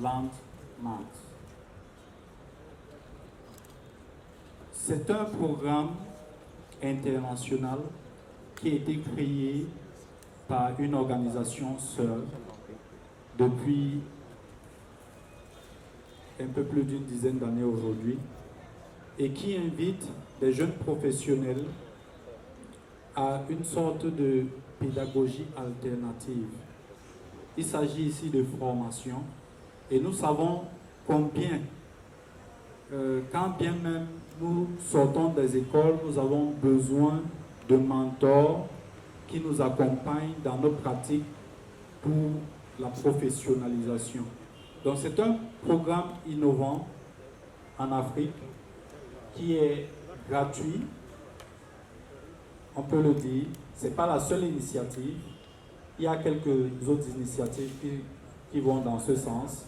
Landmark. C'est un programme international qui a été créé par une organisation seule depuis un peu plus d'une dizaine d'années aujourd'hui et qui invite des jeunes professionnels à une sorte de pédagogie alternative. Il s'agit ici de formation et nous savons combien, quand bien même nous sortons des écoles, nous avons besoin de mentors qui nous accompagnent dans nos pratiques pour la professionnalisation. Donc c'est un programme innovant en Afrique qui est gratuit, on peut le dire. Ce n'est pas la seule initiative. Il y a quelques autres initiatives qui vont dans ce sens.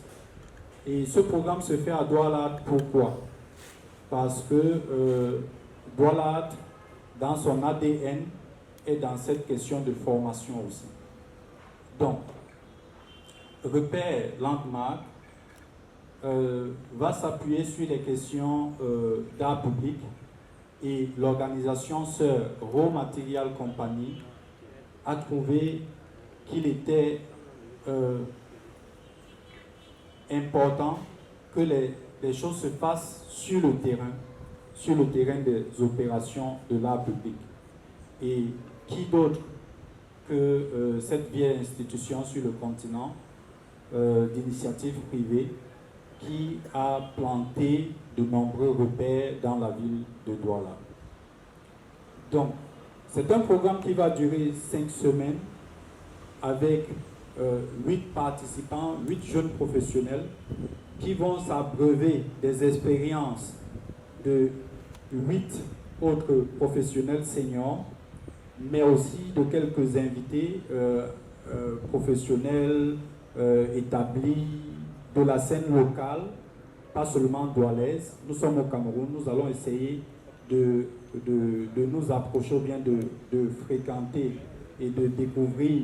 Et ce programme se fait à Douala. Pourquoi? Parce que Douala, dans son ADN, est dans cette question de formation aussi. Donc, Repère Landmark va s'appuyer sur les questions d'art public et l'organisation Sœur Raw Material Company a trouvé qu'il était important que les choses se fassent sur le terrain des opérations de l'art public. Et qui d'autre que cette vieille institution sur le continent d'initiative privée qui a planté de nombreux repères dans la ville de Douala. Donc, c'est un programme qui va durer 5 semaines avec 8 participants, 8 jeunes professionnels qui vont s'abreuver des expériences de 8 autres professionnels seniors, mais aussi de quelques invités professionnels établis de la scène locale, pas seulement doualaise. Nous sommes au Cameroun, nous allons essayer de nous approcher, ou bien de fréquenter et de découvrir,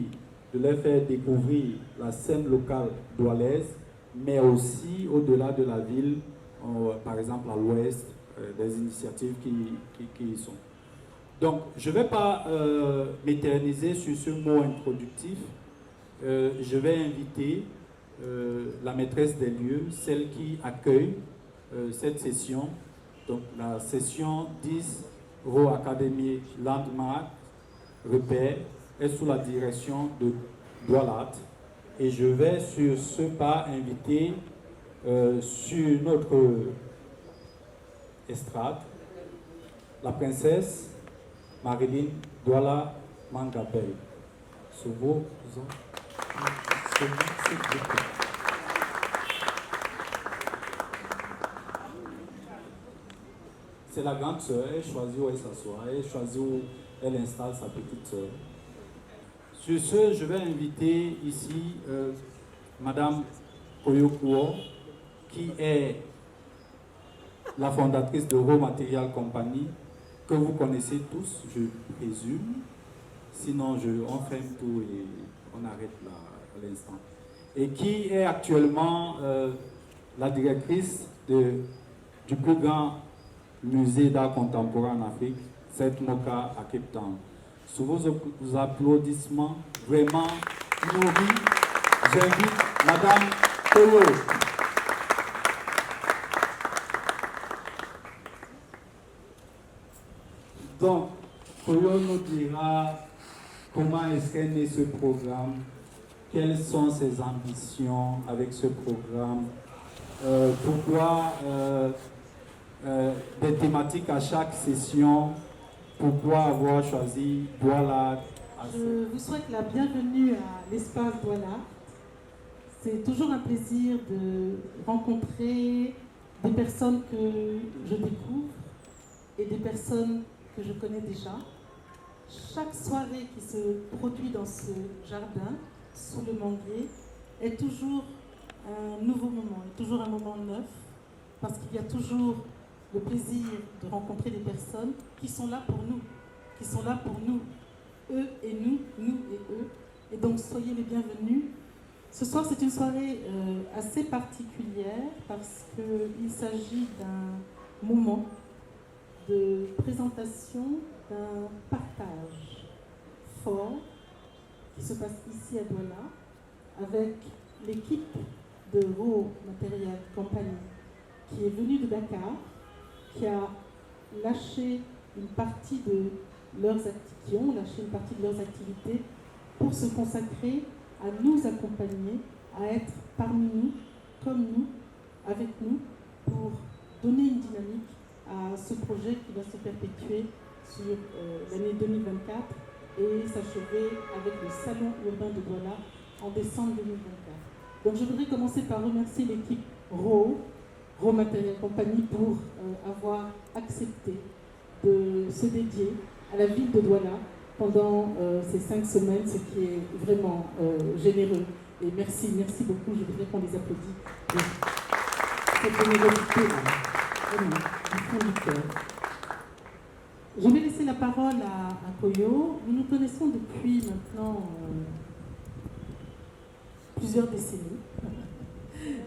de leur faire découvrir la scène locale doualaise, mais aussi au-delà de la ville, par exemple à l'ouest, des initiatives qui y sont. Donc, je ne vais pas m'éterniser sur ce mot introductif. Je vais inviter la maîtresse des lieux, celle qui accueille cette session, donc la session 10 Raw Academy Landmark Repère est sous la direction de Douala. Et je vais sur ce pas inviter sur notre estrade la princesse Marilyn Douala Mangabel. Sous vos c'est la grande sœur, elle choisit où elle s'assoit, elle choisit où elle installe sa petite sœur. Sur ce, je vais inviter ici Madame Koyokuo, qui est la fondatrice de Raw Material Company, que vous connaissez tous, je présume. Sinon, on ferme tout et on arrête là à l'instant. Et qui est actuellement la directrice du plus grand musée d'art contemporain en Afrique, Seth Moka à Cape Town. Sous vos applaudissements vraiment nourris, j'invite Madame Koyo. Donc, Koyo nous dira comment est-ce qu'est né ce programme, quelles sont ses ambitions avec ce programme, pourquoi des thématiques à chaque session, pourquoi avoir choisi Douala. Je vous souhaite la bienvenue à l'espace Douala. C'est toujours un plaisir de rencontrer des personnes que je découvre et des personnes que je connais déjà. Chaque soirée qui se produit dans ce jardin, sous le manguier, est toujours un nouveau moment, est toujours un moment neuf, parce qu'il y a toujours le plaisir de rencontrer des personnes qui sont là pour nous, eux et nous et eux. Et donc soyez les bienvenus. Ce soir, c'est une soirée assez particulière parce qu'il s'agit d'un moment de présentation, d'un partage fort qui se passe ici à Douala avec l'équipe de Raw Material Company qui est venue de Dakar, qui a lâché une partie de leurs activités pour se consacrer à nous accompagner, à être parmi nous, comme nous, avec nous, pour donner une dynamique à ce projet qui va se perpétuer sur l'année 2024 et s'achever avec le Salon urbain de Douala en décembre 2024. Donc je voudrais commencer par remercier l'équipe Raw Material Company pour avoir accepté de se dédier à la ville de Douala pendant ces 5 semaines, ce qui est vraiment généreux. Et merci beaucoup, je voudrais qu'on les applaudisse de cette générosité-là, vraiment, du fond du cœur. Je vais laisser la parole à Koyo. Nous nous connaissons depuis maintenant plusieurs décennies,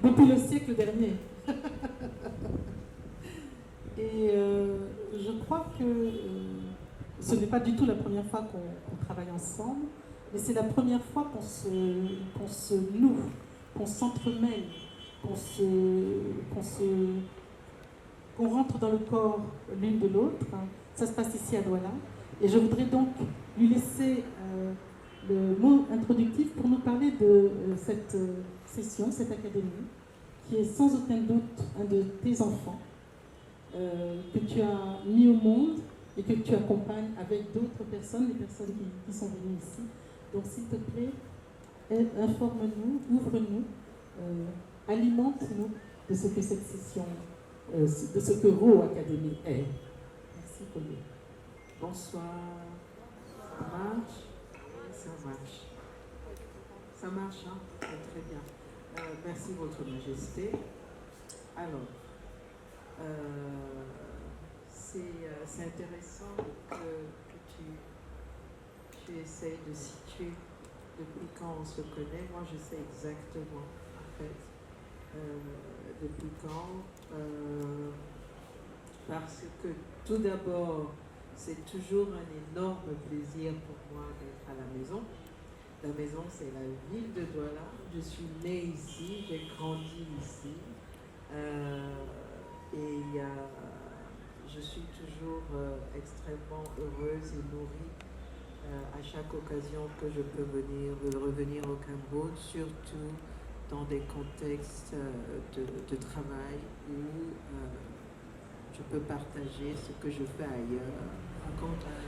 depuis le siècle dernier. Et je crois que ce n'est pas du tout la première fois qu'on travaille ensemble, mais c'est la première fois qu'on se noue, qu'on s'entremêle, qu'on rentre dans le corps l'une de l'autre. Ça se passe ici à Douala. Et je voudrais donc lui laisser le mot introductif pour nous parler de cette session, cette académie, qui est sans aucun doute un de tes enfants, que tu as mis au monde et que tu accompagnes avec d'autres personnes, les personnes qui sont venues ici. Donc s'il te plaît, informe-nous, ouvre-nous, alimente-nous de ce que cette session, de ce que Raw Academy est. Merci Koyo. Bonsoir. Ça marche? Ça marche. Ça marche, hein? Très bien. Merci Votre Majesté. Alors, c'est intéressant que tu essayes de situer depuis quand on se connaît. Moi, je sais exactement, en fait, depuis quand. Parce que tout d'abord, c'est toujours un énorme plaisir pour moi d'être à la maison. La maison, c'est la ville de Douala. Je suis née ici, j'ai grandi ici. Je suis toujours extrêmement heureuse et nourrie à chaque occasion que je peux revenir au Cameroun, surtout dans des contextes de travail où je peux partager ce que je fais ailleurs.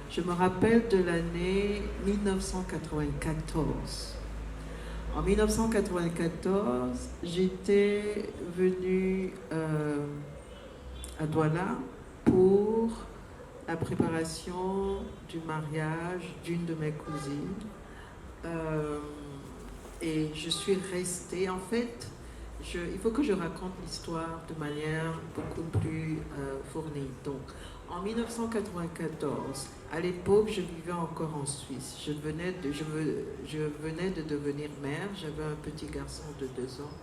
Je me rappelle de l'année 1994. En 1994, j'étais venue à Douala pour la préparation du mariage d'une de mes cousines. Et je suis restée, en fait, il faut que je raconte l'histoire de manière beaucoup plus fournie. Donc, en 1994, à l'époque, je vivais encore en Suisse. Je venais de devenir mère, j'avais un petit garçon de 2 ans.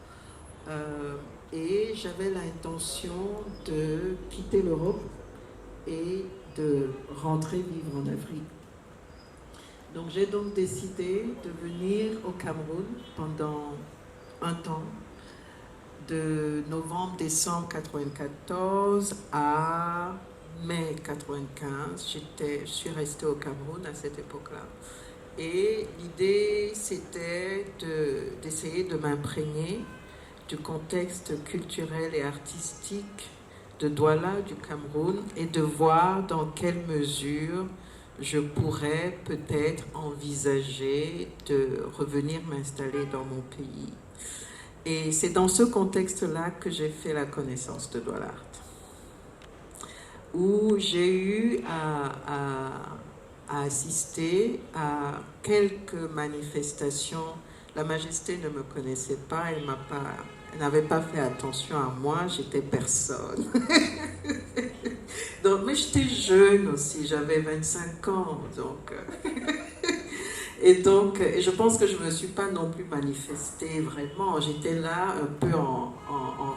Et j'avais l'intention de quitter l'Europe et de rentrer vivre en Afrique. Donc j'ai donc décidé de venir au Cameroun pendant un temps, de novembre-décembre 1994 à mai 1995. Je suis restée au Cameroun à cette époque-là. Et l'idée, c'était d'essayer de m'imprégner du contexte culturel et artistique de Douala, du Cameroun, et de voir dans quelle mesure je pourrais peut-être envisager de revenir m'installer dans mon pays. Et c'est dans ce contexte-là que j'ai fait la connaissance de Douala Art, où j'ai eu à assister à quelques manifestations. La Majesté ne me connaissait pas, elle n'avait pas fait attention à moi, j'étais personne. Donc, mais j'étais jeune aussi, j'avais 25 ans. Donc, Et donc, je pense que je ne me suis pas non plus manifestée vraiment. J'étais là un peu en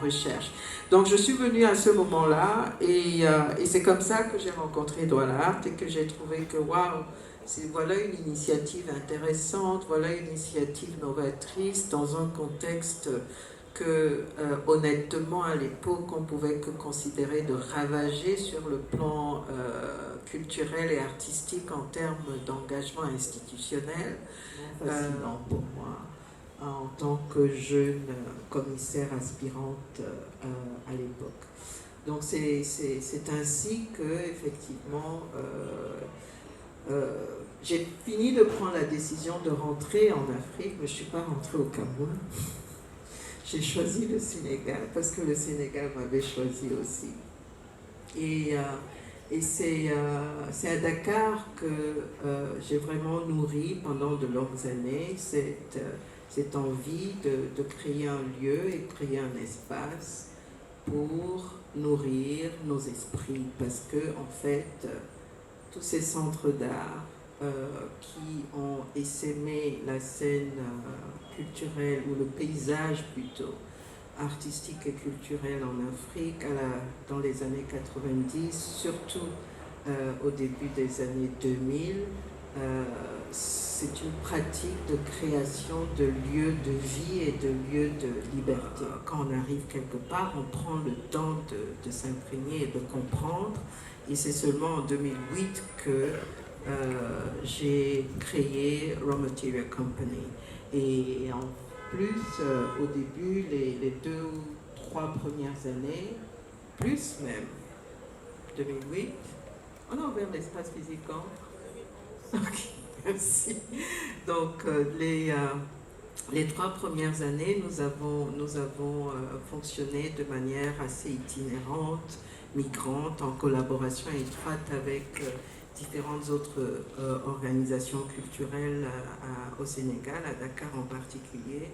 recherche. Donc, je suis venue à ce moment-là et c'est comme ça que j'ai rencontré Douala et que j'ai trouvé que, waouh, voilà une initiative intéressante, voilà une initiative novatrice dans un contexte que, honnêtement, à l'époque, on pouvait que considérer de ravager sur le plan culturel et artistique en termes d'engagement institutionnel. Fascinant pour moi, en tant que jeune commissaire aspirante à l'époque. Donc c'est ainsi que, effectivement, j'ai fini de prendre la décision de rentrer en Afrique, mais je ne suis pas rentrée au Cameroun. J'ai choisi le Sénégal parce que le Sénégal m'avait choisi aussi. Et c'est à Dakar que j'ai vraiment nourri pendant de longues années cette envie de créer un lieu et créer un espace pour nourrir nos esprits. Parce que, en fait, tous ces centres d'art qui ont essaimé la scène culturelle, ou le paysage plutôt, artistique et culturel en Afrique dans les années 90, surtout au début des années 2000, c'est une pratique de création de lieux de vie et de lieux de liberté. Quand on arrive quelque part, on prend le temps de s'imprégner et de comprendre. Et c'est seulement en 2008 que j'ai créé Raw Material Company. Et en plus, au début, les 2 ou 3 premières années, plus même, 2008, on a ouvert l'espace physique quand? Ok, merci. Donc, les 3 premières années, nous avons fonctionné de manière assez itinérante, migrante, en collaboration étroite avec différentes autres organisations culturelles au Sénégal, à Dakar en particulier.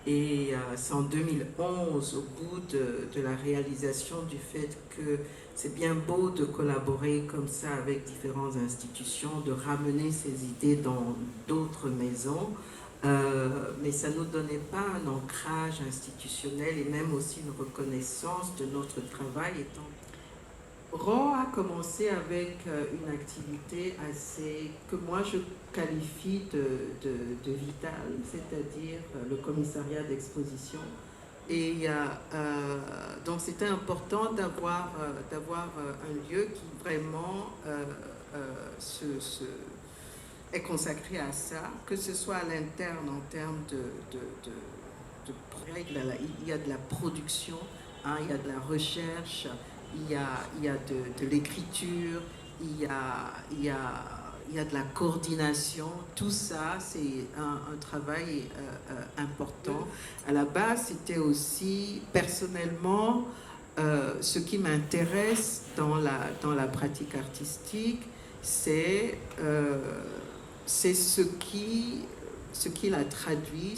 Et c'est en 2011, au bout de la réalisation du fait que c'est bien beau de collaborer comme ça avec différentes institutions, de ramener ces idées dans d'autres maisons, mais ça ne nous donnait pas un ancrage institutionnel et même aussi une reconnaissance de notre travail. Raw a commencé avec une activité que moi je qualifie de vitale, c'est-à-dire le commissariat d'exposition. Et donc c'était important d'avoir un lieu qui vraiment est consacré à ça, que ce soit à l'interne en termes il y a de la production, hein, il y a de la recherche, il y a de l'écriture, il y a de la coordination. Tout ça, c'est un travail important. À la base, c'était aussi, personnellement, ce qui m'intéresse dans la pratique artistique, c'est ce qui l'a traduit,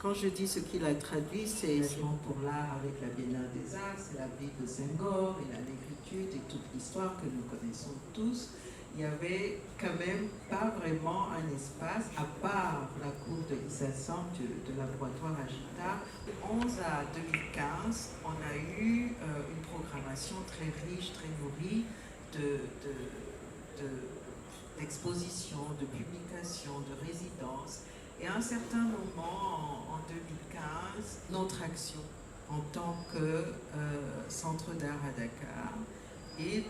quand je dis ce qu'il a traduit, c'est pour l'art avec la Biennale des Arts, c'est la vie de Senghor et la négritude et toute l'histoire que nous connaissons tous. Il n'y avait quand même pas vraiment un espace, à part la cour de Issassan de laboratoire Agita. De 2011 à 2015, on a eu une programmation très riche, très nourrie d'expositions, de publications, de résidences. Et à un certain moment, en 2015, notre action en tant que centre d'art à Dakar est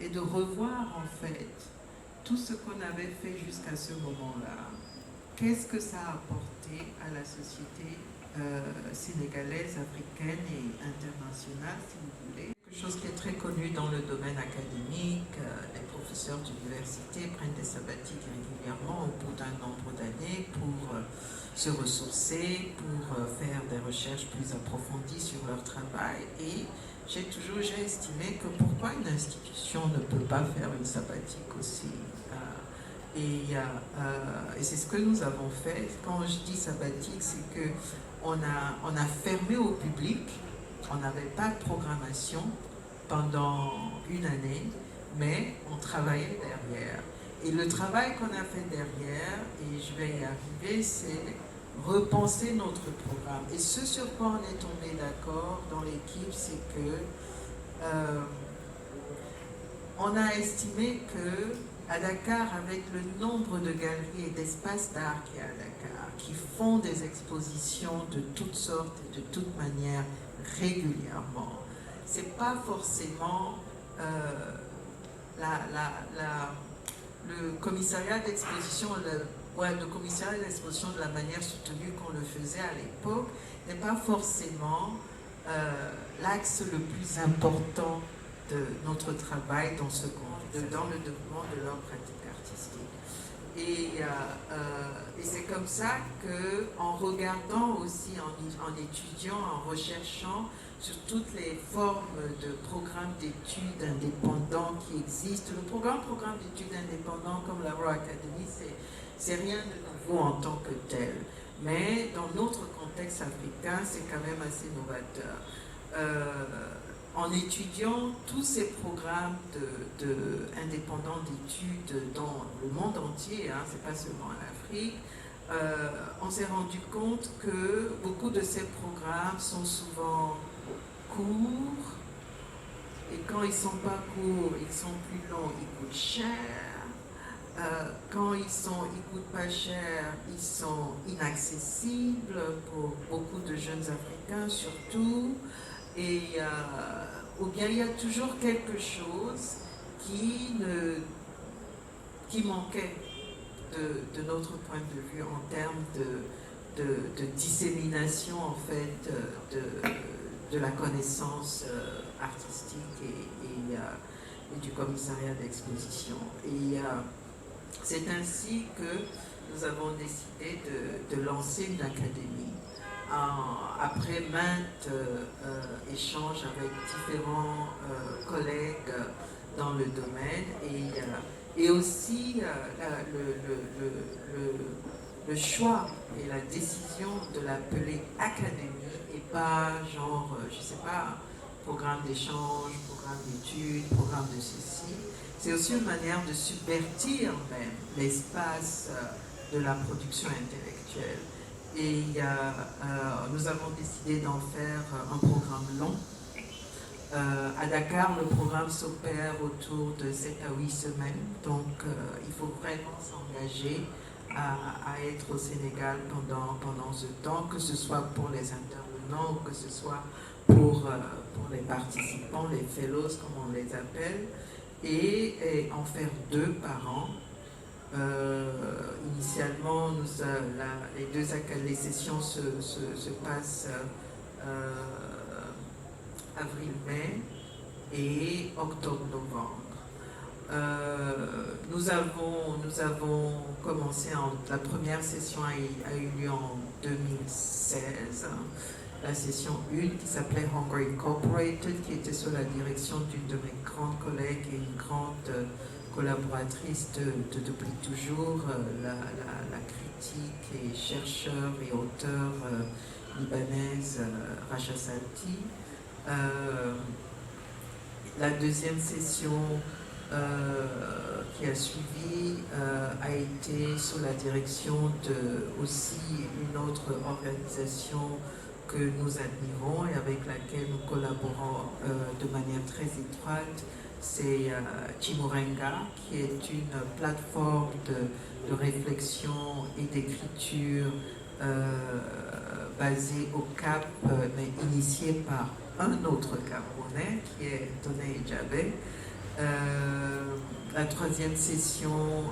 de revoir en fait tout ce qu'on avait fait jusqu'à ce moment-là. Qu'est-ce que ça a apporté à la société sénégalaise, africaine et internationale, si vous voulez. Quelque chose qui est très connu dans le domaine académique, les professeurs d'université prennent des sabbatiques régulièrement au bout d'un nombre d'années pour se ressourcer, pour faire des recherches plus approfondies sur leur travail. Et j'ai estimé que pourquoi une institution ne peut pas faire une sabbatique aussi. Et c'est ce que nous avons fait. Quand je dis sabbatique, c'est qu'on a fermé au public. On n'avait pas de programmation pendant une année, mais on travaillait derrière. Et le travail qu'on a fait derrière, et je vais y arriver, c'est repenser notre programme. Et ce sur quoi on est tombé d'accord dans l'équipe, c'est que on a estimé que à Dakar, avec le nombre de galeries et d'espaces d'art qu'il y a à Dakar, qui font des expositions de toutes sortes et de toutes manières régulièrement, c'est pas forcément le commissariat d'exposition, le commissariat d'exposition de la manière soutenue qu'on le faisait à l'époque, n'est pas forcément l'axe le plus important de notre travail dans le développement de leur pratique artistique. Et c'est comme ça qu'en regardant aussi, en étudiant, en recherchant sur toutes les formes de programmes d'études indépendants qui existent, le programme d'études indépendants comme la Royal Academy, c'est rien de nouveau en tant que tel. Mais dans notre contexte africain, c'est quand même assez novateur. En étudiant tous ces programmes indépendants d'études dans le monde entier, hein, c'est pas seulement en Afrique, on s'est rendu compte que beaucoup de ces programmes sont souvent courts, et quand ils sont pas courts, ils sont plus longs, ils coûtent cher. Quand ils coûtent pas cher, ils sont inaccessibles pour beaucoup de jeunes Africains surtout. Et ou bien il y a toujours quelque chose qui manquait de notre point de vue en termes de dissémination en fait de la connaissance artistique et du commissariat d'exposition. Et c'est ainsi que nous avons décidé de lancer une académie. Après maintes échanges avec différents collègues dans le domaine et aussi le choix et la décision de l'appeler académie et pas genre, je sais pas, programme d'échange, programme d'études, programme de ceci. C'est aussi une manière de subvertir même l'espace de la production intellectuelle. Et nous avons décidé d'en faire un programme long. À Dakar, le programme s'opère autour de 7 à 8 semaines. Donc, il faut vraiment s'engager à être au Sénégal pendant ce temps, que ce soit pour les intervenants ou que ce soit pour les participants, les fellows, comme on les appelle, et en faire 2 par an. Initialement, les sessions se passent avril-mai et octobre-novembre. Nous avons commencé, la première session a eu lieu en 2016, la session 1 qui s'appelait Hunger Incorporated, qui était sous la direction d'une de mes grandes collègues et une grande collaboratrice depuis toujours, la critique et chercheur et auteur libanaise Racha Salti. La deuxième session qui a suivi a été sous la direction de aussi une autre organisation que nous admirons et avec laquelle nous collaborons de manière très étroite. C'est Chimurenga, qui est une plateforme de réflexion et d'écriture basée au Cap, mais initiée par un autre Camerounais, qui est Toné Djabé. La troisième session,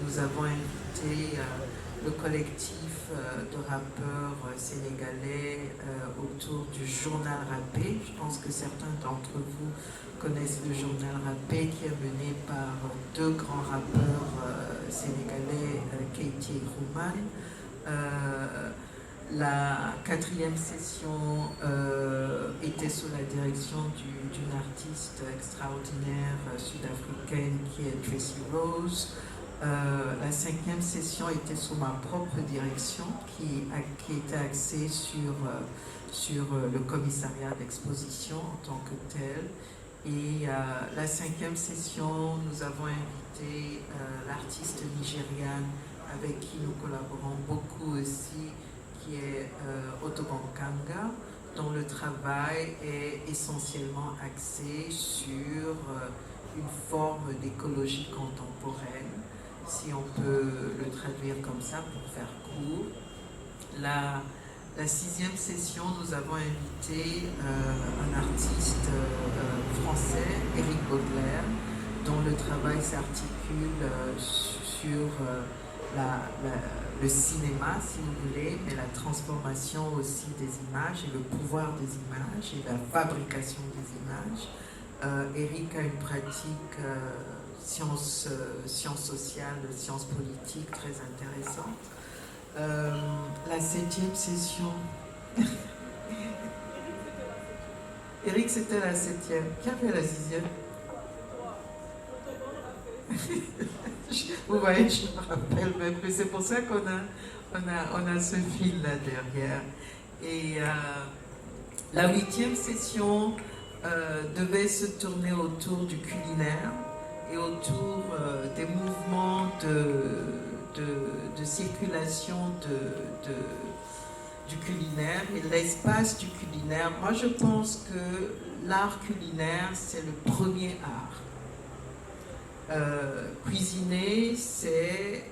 nous avons invité le collectif de rappeurs sénégalais autour du journal rappé. Je pense que certains d'entre vous connaissent le journal rappé, qui est mené par 2 grands rappeurs sénégalais, Keyti et Rouman. La 4e session était sous la direction d'une artiste extraordinaire sud-africaine qui est Tracy Rose. La 5e session était sous ma propre direction qui était axée sur le commissariat d'exposition en tant que tel. Et la 5e session, nous avons invité l'artiste nigériane avec qui nous collaborons beaucoup aussi, qui est Otobankanga, dont le travail est essentiellement axé sur une forme d'écologie contemporaine, si on peut le traduire comme ça pour faire court. La 6e session, nous avons invité un artiste français, Éric Baudelaire, dont le travail s'articule sur le cinéma, si vous voulez, mais la transformation aussi des images et le pouvoir des images et la fabrication des images. Éric a une pratique sciences sociales, sciences politiques très intéressante. La 7e session. Éric, c'était la 7e. Qui a fait la 6e? Vous voyez, je me rappelle même plus. C'est pour ça qu'on a ce fil là derrière. Et la 8e session devait se tourner autour du culinaire et autour des mouvements de circulation du culinaire et l'espace du culinaire. Moi, je pense que l'art culinaire, c'est le premier art. Cuisiner, c'est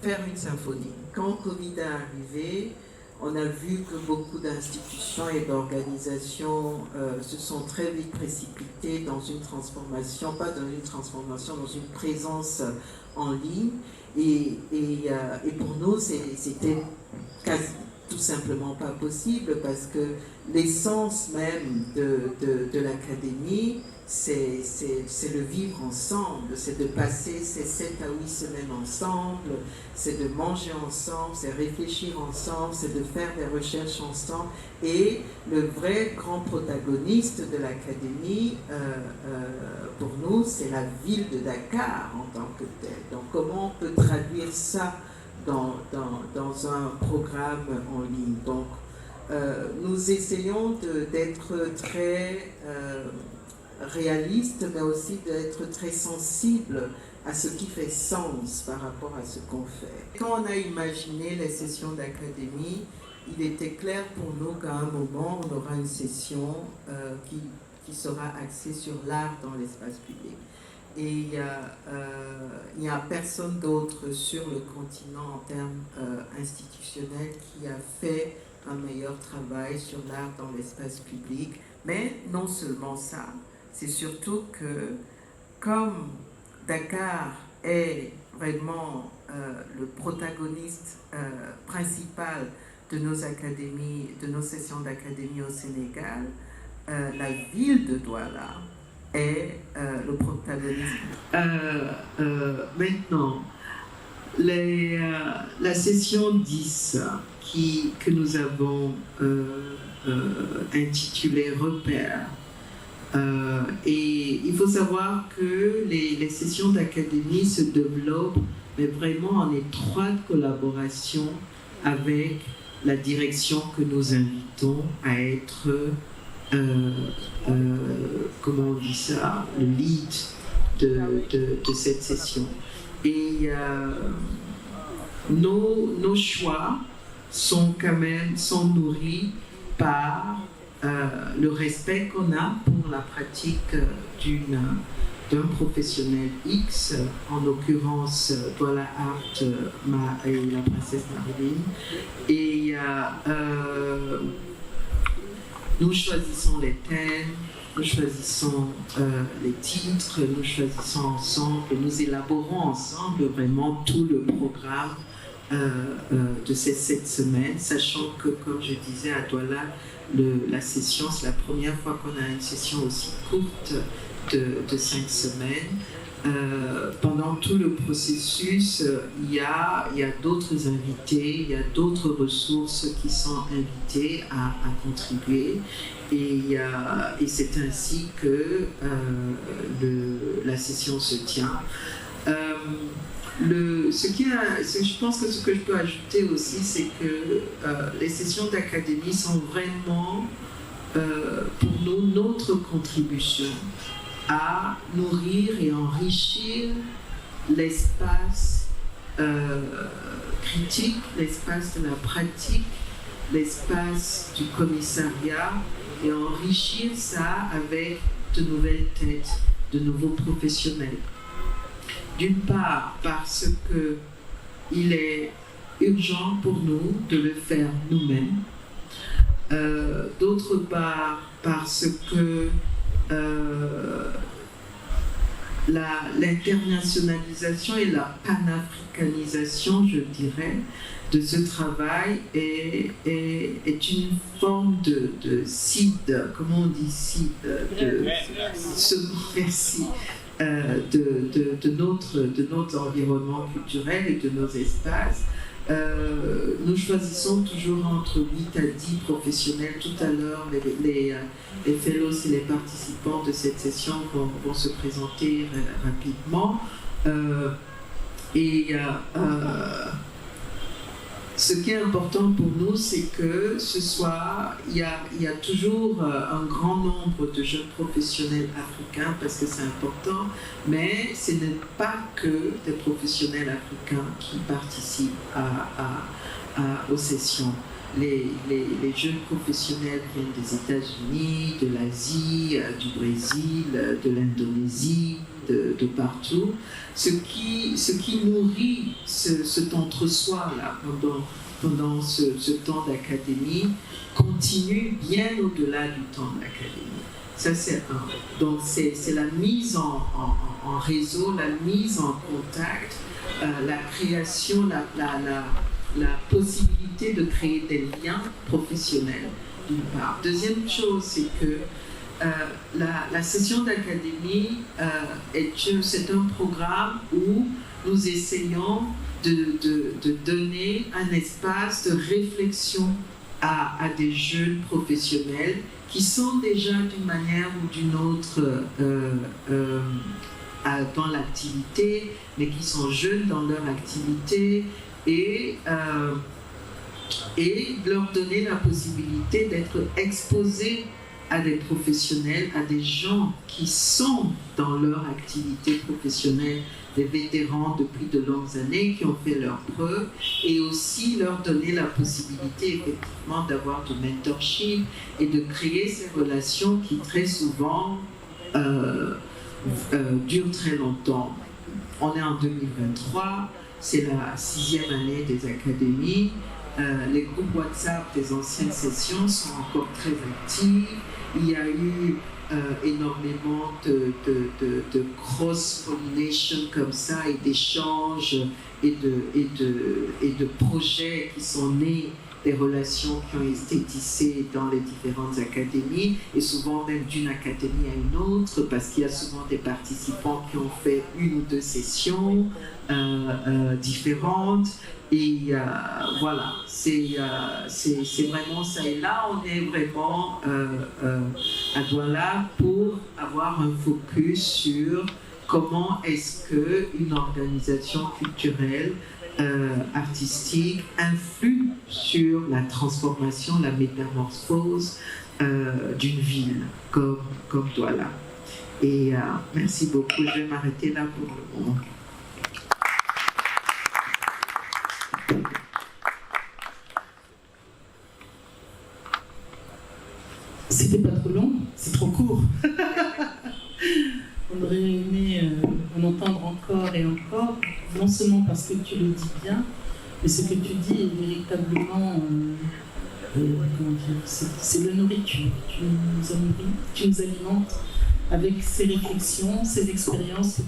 faire une symphonie. Quand Covid est arrivé, on a vu que beaucoup d'institutions et d'organisations se sont très vite précipitées dans une transformation, pas dans une transformation, dans une présence en ligne. Et pour nous, c'était tout simplement pas possible parce que l'essence même de l'académie, c'est le vivre ensemble, c'est de passer ces 7 à 8 semaines ensemble, c'est de manger ensemble, c'est réfléchir ensemble, c'est de faire des recherches ensemble. Et le vrai grand protagoniste de l'académie, pour nous, c'est la ville de Dakar en tant que telle. Donc comment on peut traduire ça dans un programme en ligne? Donc nous essayons d'être très réaliste, mais aussi d'être très sensible à ce qui fait sens par rapport à ce qu'on fait. Quand on a imaginé les sessions d'académie, il était clair pour nous qu'à un moment, on aura une session qui sera axée sur l'art dans l'espace public. Et il n'y a personne d'autre sur le continent en termes institutionnels qui a fait un meilleur travail sur l'art dans l'espace public. Mais non seulement ça, c'est surtout que comme Dakar est vraiment le protagoniste principal de nos académies, de nos sessions d'académie au Sénégal, la ville de Douala est le protagoniste. Maintenant, la session 10 que nous avons intitulée Repères. Et il faut savoir que les sessions d'académie se développent, mais vraiment en étroite collaboration avec la direction que nous invitons à être, comment on dit ça, le lead de cette session. Et nos choix sont nourris par le respect qu'on a pour la pratique d'un professionnel X, en l'occurrence Douala Art et la princesse Marilyn. Et nous choisissons les thèmes, nous choisissons les titres, nous choisissons ensemble et nous élaborons ensemble vraiment tout le programme de ces 7 semaines, sachant que, comme je disais à Douala, la session, c'est la première fois qu'on a une session aussi courte de 5 semaines. Pendant tout le processus, il y a d'autres invités, il y a d'autres ressources qui sont invitées à contribuer. Et c'est ainsi que la session se tient. Je pense que ce que je peux ajouter aussi, c'est que les sessions d'académie sont vraiment pour nous notre contribution à nourrir et enrichir l'espace critique, l'espace de la pratique, l'espace du commissariat, et enrichir ça avec de nouvelles têtes, de nouveaux professionnels. D'une part, parce qu'il est urgent pour nous de le faire nous-mêmes. D'autre part, parce que l'internationalisation et la panafricanisation, je dirais, de ce travail est une forme de seed, comment on dit seed, merci, de notre environnement culturel et de nos espaces. Nous choisissons toujours entre 8 à 10 professionnels. Tout à l'heure, les fellows et les participants de cette session vont se présenter rapidement. Ce qui est important pour nous, c'est que il y a toujours un grand nombre de jeunes professionnels africains, parce que c'est important, mais ce n'est pas que des professionnels africains qui participent aux sessions. Les jeunes professionnels viennent des États-Unis, de l'Asie, du Brésil, de l'Indonésie, de partout, ce qui nourrit cet entre-soi-là pendant ce temps d'académie continue bien au-delà du temps de l'académie. Ça, c'est un. Donc, c'est la mise en réseau, la mise en contact, la création, la possibilité de créer des liens professionnels, d'une part. Deuxième chose, c'est que la session d'académie, c'est un programme où nous essayons de donner un espace de réflexion à des jeunes professionnels qui sont déjà d'une manière ou d'une autre dans l'activité, mais qui sont jeunes dans leur activité, et leur donner la possibilité d'être exposés à des professionnels, à des gens qui sont dans leur activité professionnelle, des vétérans depuis de longues années qui ont fait leurs preuves, et aussi leur donner la possibilité effectivement d'avoir du mentorship et de créer ces relations qui très souvent durent très longtemps. On est en 2023, c'est la 6e année des académies. Les groupes WhatsApp des anciennes sessions sont encore très actifs. Il y a eu énormément de cross-pollination comme ça, et d'échanges et de projets qui sont nés, des relations qui ont été tissées dans les différentes académies, et souvent même d'une académie à une autre, parce qu'il y a souvent des participants qui ont fait 1 ou 2 sessions différentes. Et voilà, c'est vraiment ça. Et là, on est vraiment à Douala pour avoir un focus sur comment est-ce qu'une organisation culturelle, artistique, influe sur la transformation, la métamorphose d'une ville comme Douala. Et merci beaucoup. Je vais m'arrêter là pour le moment. C'était pas trop long, c'est trop court. On aurait aimé en entendre encore et encore, non seulement parce que tu le dis bien, mais ce que tu dis est véritablement, c'est la nourriture. Tu nous alimentes avec ces réflexions, ces expériences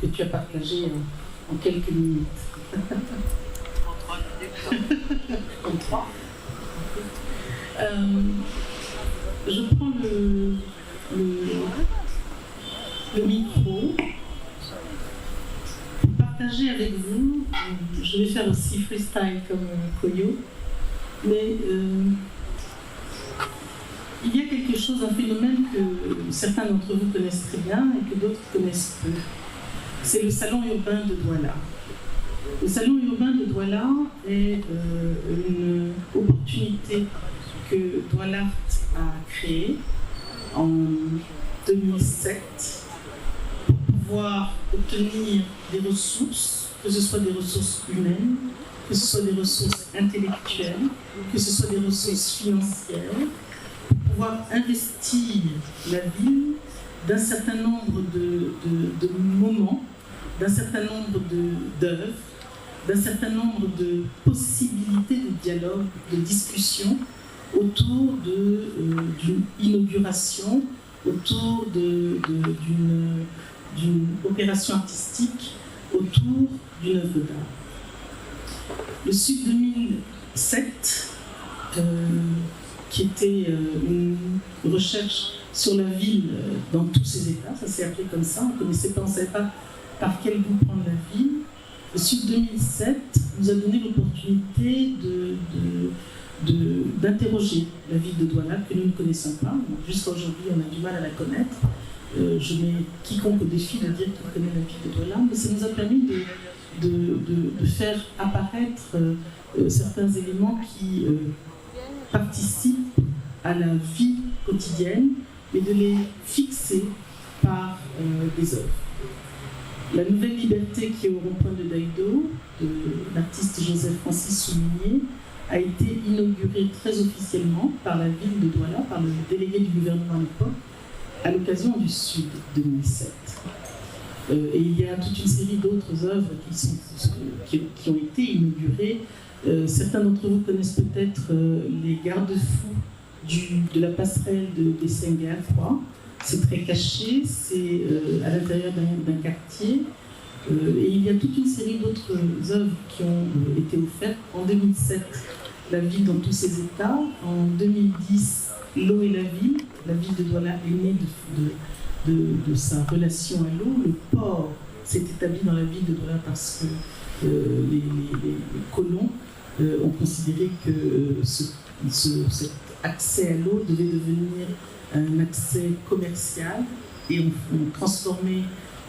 que tu as partagées en quelques minutes. En 3 minutes. Je prends le micro pour partager avec vous. Je vais faire aussi freestyle comme Koyo, mais il y a quelque chose, un phénomène que certains d'entre vous connaissent très bien et que d'autres connaissent peu. C'est le salon urbain de Douala. Le salon urbain de Douala est une opportunité que Douala a créé en 2007 pour pouvoir obtenir des ressources, que ce soit des ressources humaines, que ce soit des ressources intellectuelles, que ce soit des ressources financières, pour pouvoir investir la ville d'un certain nombre de moments, d'un certain nombre d'œuvres, d'un certain nombre de possibilités de dialogue, de discussion autour d'une inauguration, autour d'une opération artistique, autour d'une œuvre d'art. Le Sud 2007, qui était une recherche sur la ville dans tous ses états, ça s'est appelé comme ça, on ne connaissait pas, on ne savait pas par quel bout prendre la ville. Le Sud 2007 nous a donné l'opportunité d'interroger la ville de Douala que nous ne connaissons pas. Jusqu'à aujourd'hui, on a du mal à la connaître. Je mets quiconque au défi de dire qu'il connaît la ville de Douala, mais ça nous a permis de faire apparaître certains éléments qui participent à la vie quotidienne et de les fixer par des œuvres. La nouvelle liberté qui est au rond-point de Daïdo, de l'artiste Joseph-Francis Souminier, a été inaugurée très officiellement par la ville de Douala, par le délégué du gouvernement à l'époque, à l'occasion du Sud 2007. Et il y a toute une série d'autres œuvres qui ont été inaugurées. Certains d'entre vous connaissent peut-être les garde-fous de la passerelle de Senghor 3. C'est très caché, c'est à l'intérieur d'un quartier. Et il y a toute une série d'autres œuvres qui ont été offertes. En 2007, la ville dans tous ses états. En 2010, l'eau et la ville de Douala est née de sa relation à l'eau. Le port s'est établi dans la ville de Douala parce que les colons ont considéré que cet accès à l'eau devait devenir un accès commercial et ont transformé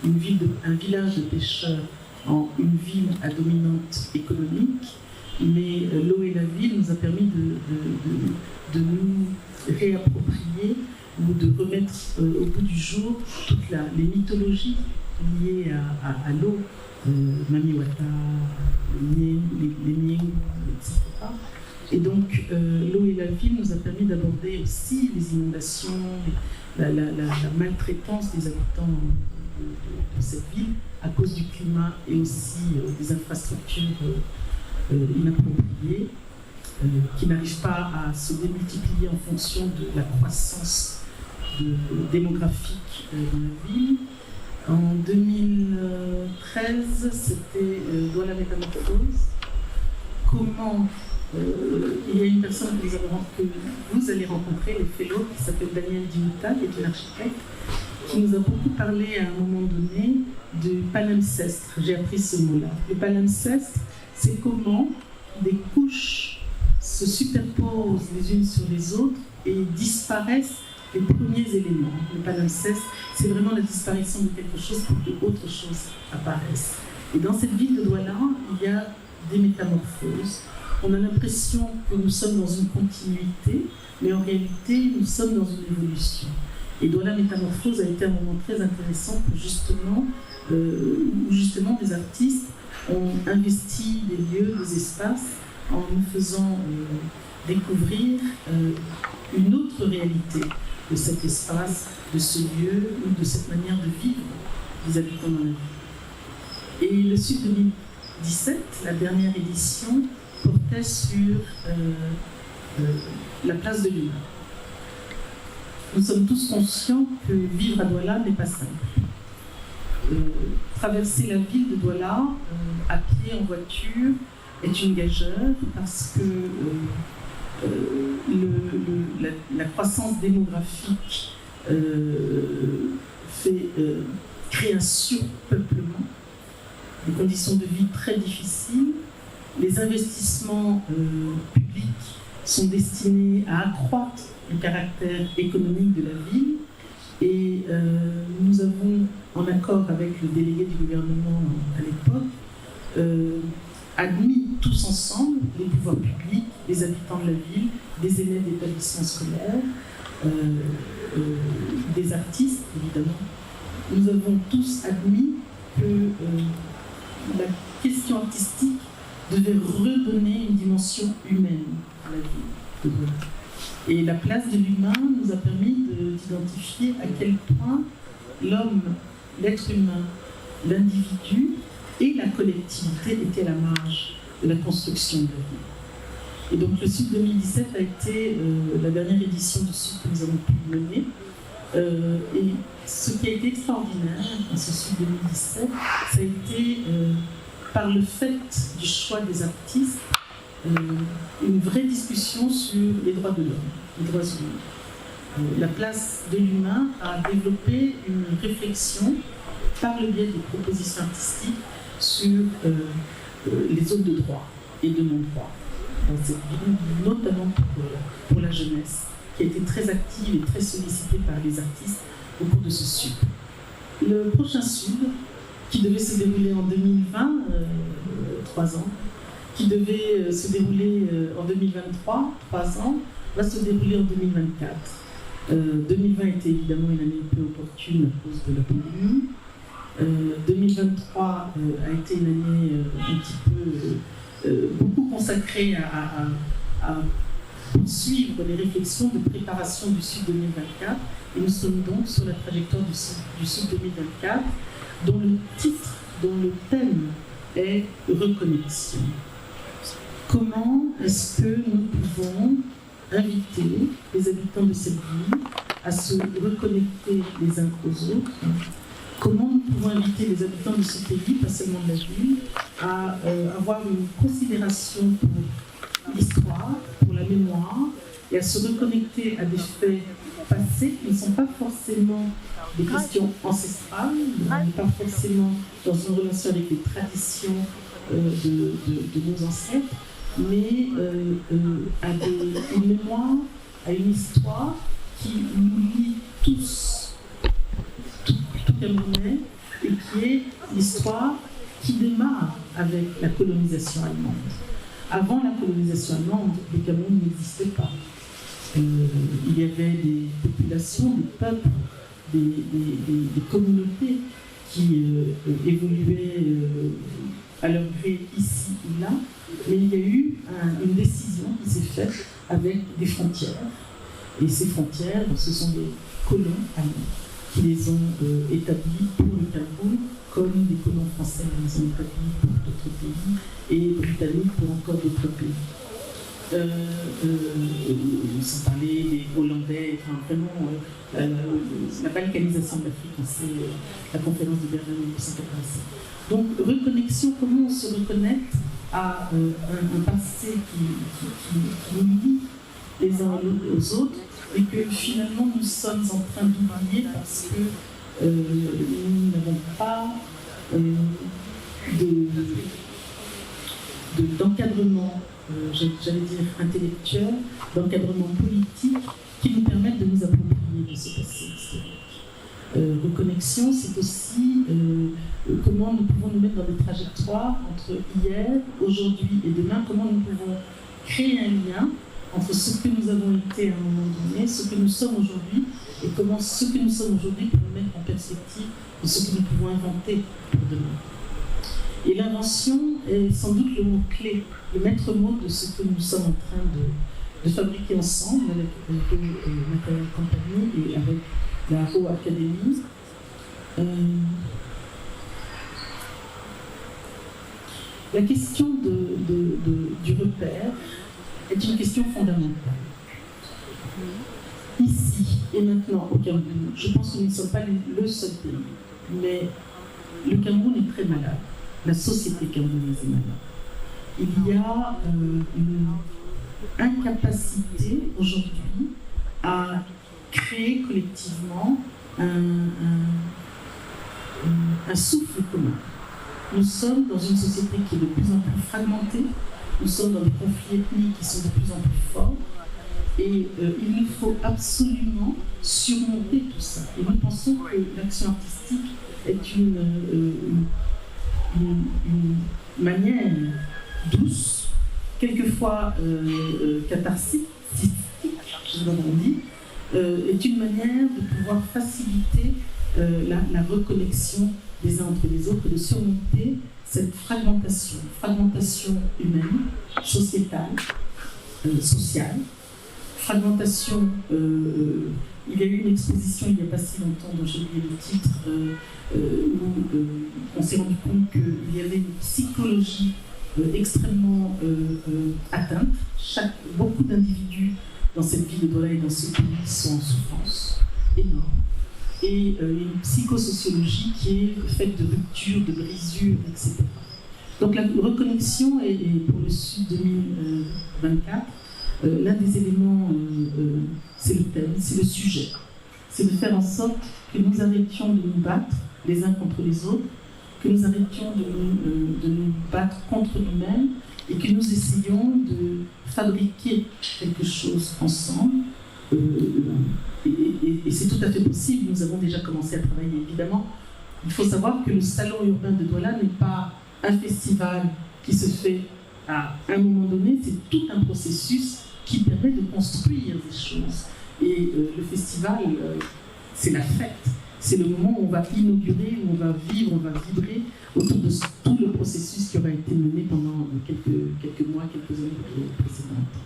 un village de pêcheurs en une ville à dominante économique. Mais l'eau et la ville nous a permis de nous réapproprier ou de remettre au bout du jour toutes les mythologies liées à l'eau, Mamiwata, les Miengu, etc. Et donc, l'eau et la ville nous a permis d'aborder aussi les inondations, la maltraitance des habitants de cette ville à cause du climat et aussi des infrastructures inappropriées qui n'arrivent pas à se démultiplier en fonction de la croissance démographique dans la ville. En 2013, c'était Douala Métamorphose. Comment il y a une personne que vous allez rencontrer, le fellow, qui s'appelle Daniel Diouta, qui est une architecte, qui nous a beaucoup parlé à un moment donné du palimpseste. J'ai appris ce mot-là. Le palimpseste, c'est comment des couches se superposent les unes sur les autres et disparaissent les premiers éléments. Le palimpseste, c'est vraiment la disparition de quelque chose pour que autre chose apparaisse. Et dans cette ville de Douala, il y a des métamorphoses. On a l'impression que nous sommes dans une continuité, mais en réalité, nous sommes dans une évolution. Et Douala Métamorphose a été un moment très intéressant pour où justement des artistes ont investi des lieux, des espaces, en nous faisant découvrir une autre réalité de cet espace, de ce lieu, ou de cette manière de vivre des habitants dans la ville. Et le Sud 2017, la dernière édition, portait sur la place de l'humain. Nous sommes tous conscients que vivre à Douala n'est pas simple. Traverser la ville de Douala à pied, en voiture, est une gageure parce que la croissance démographique crée un surpeuplement, des conditions de vie très difficiles. Les investissements publics sont destinés à accroître le caractère économique de la ville et nous avons, en accord avec le délégué du gouvernement à l'époque, admis tous ensemble, les pouvoirs publics, les habitants de la ville, des élèves d'établissements scolaires, des artistes, évidemment, nous avons tous admis que la question artistique devait redonner une dimension humaine à la vie de Douala. Et la place de l'humain nous a permis d'identifier à quel point l'homme, l'être humain, l'individu et la collectivité étaient à la marge de la construction de la vie. Et donc le Sud 2017 a été la dernière édition du Sud que nous avons pu mener. Et ce qui a été extraordinaire dans ce Sud 2017, ça a été, par le fait du choix des artistes, une vraie discussion sur les droits de l'homme, les droits humains. La place de l'humain a développé une réflexion par le biais des propositions artistiques sur les zones de droit et de non-droit dans cette ville, notamment pour la jeunesse, qui a été très active et très sollicitée par les artistes au cours de ce Sud. Le prochain Sud, qui devait se dérouler en 2020, 3 ans, qui devait se dérouler en 2023, 3 ans, va se dérouler en 2024. 2020 était évidemment une année un peu opportune à cause de la pandémie. 2023 a été une année un petit peu beaucoup consacrée à poursuivre les réflexions de préparation du Sud 2024. Et nous sommes donc sur la trajectoire du Sud 2024, dont le titre, dont le thème est reconnexion. Comment est-ce que nous pouvons inviter les habitants de cette ville à se reconnecter les uns aux autres? Comment nous pouvons inviter les habitants de ce pays, pas seulement de la ville, à avoir une considération pour l'histoire, pour la mémoire, et à se reconnecter à des faits passés qui ne sont pas forcément des questions ancestrales, on n'est pas forcément dans une relation avec les traditions de nos ancêtres, mais à une mémoire, à une histoire qui nous lie tous, tout Camerounais, et qui est l'histoire qui démarre avec la colonisation allemande. Avant la colonisation allemande, le Cameroun n'existait pas. Il y avait des populations, des peuples, des communautés qui évoluaient à leur gré ici ou là, mais il y a eu une décision qui s'est faite avec des frontières. Et ces frontières, ce sont des colons allemands qui les ont établies pour le Cameroun, comme des colons français les ont établis pour d'autres pays, et britanniques pour encore d'autres pays. Sans parler des Hollandais, enfin vraiment la balkanisation de l'Afrique, c'est la conférence de Berlin en 1987. Donc reconnexion, comment on se reconnecte à un passé qui nous lie les uns aux autres, et que finalement nous sommes en train d'oublier parce que nous n'avons pas d'encadrement, j'allais dire intellectuel, d'encadrement politique qui nous permettent de nous approprier de ce passé historique. Reconnexion, c'est aussi comment nous pouvons nous mettre dans des trajectoires entre hier, aujourd'hui et demain, comment nous pouvons créer un lien entre ce que nous avons été à un moment donné, ce que nous sommes aujourd'hui, et comment ce que nous sommes aujourd'hui peut nous mettre en perspective de ce que nous pouvons inventer pour demain. Et l'invention est sans doute le mot-clé, le maître mot de ce que nous sommes en train de fabriquer ensemble avec Matériel Compagnie et avec la Ho Academy. La question du repère est une question fondamentale. Ici et maintenant au Cameroun, je pense que nous ne sommes pas le seul pays, mais le Cameroun est très malade. La société camerounaise est malade. Il y a une incapacité aujourd'hui à créer collectivement un souffle commun. Nous sommes dans une société qui est de plus en plus fragmentée, nous sommes dans des conflits ethniques qui sont de plus en plus forts, et il nous faut absolument surmonter tout ça. Et nous pensons que l'action artistique est une manière douce, quelquefois catharsique, je vous en dis, est une manière de pouvoir faciliter la reconnexion des uns entre les autres, de surmonter cette fragmentation humaine, sociétale, sociale, fragmentation. Il y a eu une exposition il n'y a pas si longtemps dont j'ai oublié le titre, où on s'est rendu compte qu'il y avait une psychologie extrêmement atteinte. Beaucoup d'individus dans cette ville de Douala et dans ce pays sont en souffrance énorme. Et une psychosociologie qui est faite de ruptures, de brisures, etc. Donc la reconnexion est pour le Sud 2024, l'un des éléments, c'est le thème, c'est le sujet. C'est de faire en sorte que nous arrêtions de nous battre les uns contre les autres, que nous arrêtions de nous battre contre nous-mêmes et que nous essayions de fabriquer quelque chose ensemble. Et c'est tout à fait possible, nous avons déjà commencé à travailler. Évidemment, il faut savoir que le Salon urbain de Douala n'est pas un festival qui se fait à un moment donné, c'est tout un processus qui permet de construire des choses. Et le festival, c'est la fête. C'est le moment où on va inaugurer, où on va vivre, on va vibrer autour de tout le processus qui aura été mené pendant quelques mois, quelques années précédentes.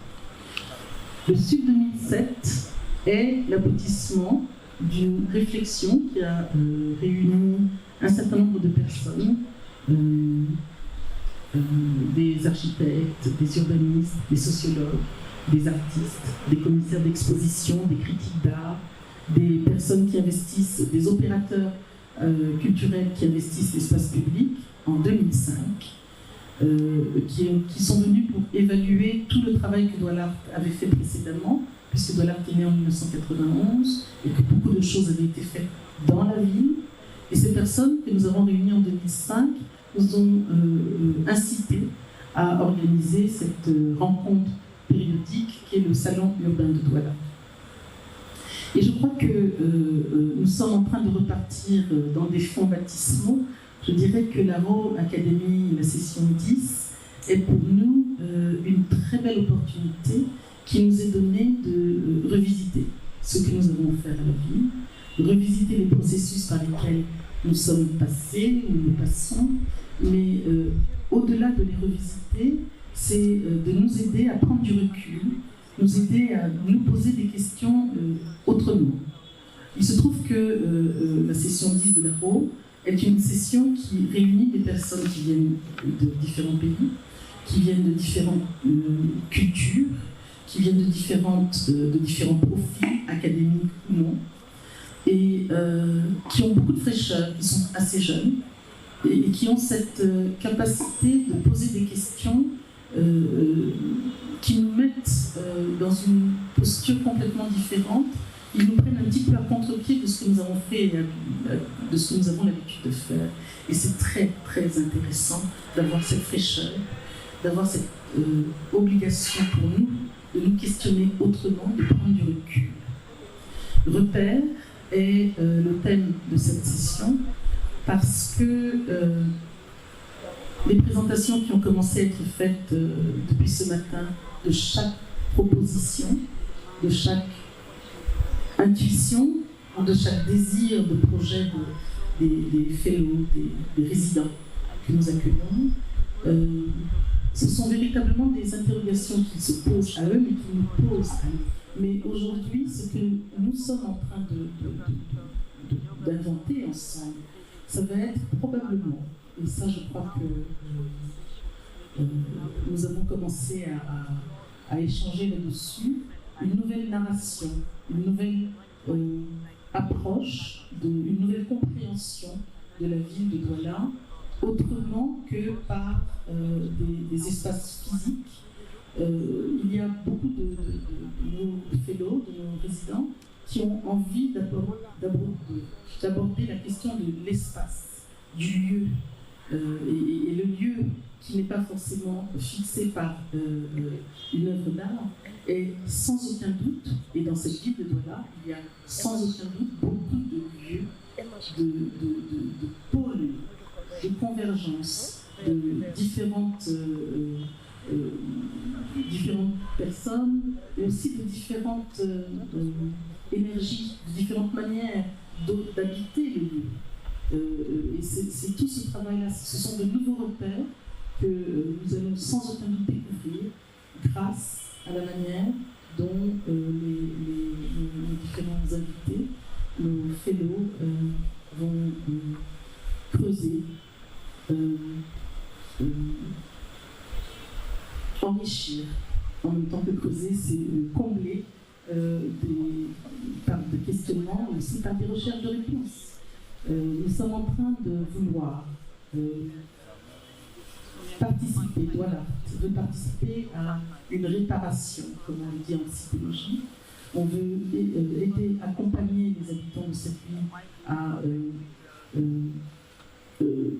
Le Sud 2007 est l'aboutissement d'une réflexion qui a réuni un certain nombre de personnes, des architectes, des urbanistes, des sociologues, des artistes, des commissaires d'exposition, des critiques d'art, des personnes qui investissent, des opérateurs culturels qui investissent l'espace public en 2005, qui sont venus pour évaluer tout le travail que Douala avait fait précédemment, puisque Douala est né en 1991 et que beaucoup de choses avaient été faites dans la ville. Et ces personnes que nous avons réunies en 2005 nous ont incités à organiser cette rencontre périodique qui est le Salon urbain de Douala. Et je crois que nous sommes en train de repartir dans des fonds baptismaux. Je dirais que la Raw Academy, la session 10, est pour nous une très belle opportunité qui nous est donnée de revisiter ce que nous avons offert à la ville, de revisiter les processus par lesquels nous sommes passés ou nous passons, mais au-delà de les revisiter, c'est de nous aider à prendre du recul, nous aider à nous poser des questions autrement. Il se trouve que la session 10 de la RAW est une session qui réunit des personnes qui viennent de différents pays, qui viennent de différentes cultures, qui viennent de différents profils, académiques ou non, et qui ont beaucoup de fraîcheur, qui sont assez jeunes, et qui ont cette capacité de poser des questions qui nous mettent dans une posture complètement différente. Ils nous prennent un petit peu à contre-pied de ce que nous avons fait, de ce que nous avons l'habitude de faire. Et c'est très, très intéressant d'avoir cette fraîcheur, d'avoir cette obligation pour nous de nous questionner autrement, de prendre du recul. Repère est le thème de cette session parce que les présentations qui ont commencé à être faites depuis ce matin de chaque proposition, de chaque intuition, de chaque désir de projet des fellows, des résidents que nous accueillons, ce sont véritablement des interrogations qui se posent à eux, mais qui nous posent à nous. Mais aujourd'hui, ce que nous sommes en train d'inventer ensemble, ça va être probablement, et ça je crois que nous avons commencé à échanger là-dessus, une nouvelle narration, une nouvelle approche, une nouvelle compréhension de la ville de Douala, autrement que par des espaces physiques. Il y a beaucoup de nos fellows, de nos résidents, qui ont envie d'aborder la question de l'espace, du lieu. Et le lieu qui n'est pas forcément fixé par une œuvre d'art est sans aucun doute, et dans cette ville de Douala, il y a sans aucun doute beaucoup de lieux, de pôles, de convergence, de différentes différentes personnes, et aussi de différentes énergies, de différentes manières d'habiter le lieu. Et c'est tout ce travail-là, ce sont de nouveaux repères que nous allons sans aucun doute découvrir grâce à la manière dont les différents invités, nos fellows, vont creuser, enrichir. En même temps que creuser, c'est combler par des questionnements, mais aussi par des recherches de réponses. Nous sommes en train de vouloir participer, veut participer à une réparation, comme on le dit en psychologie. On veut aider, accompagner les habitants de cette ville à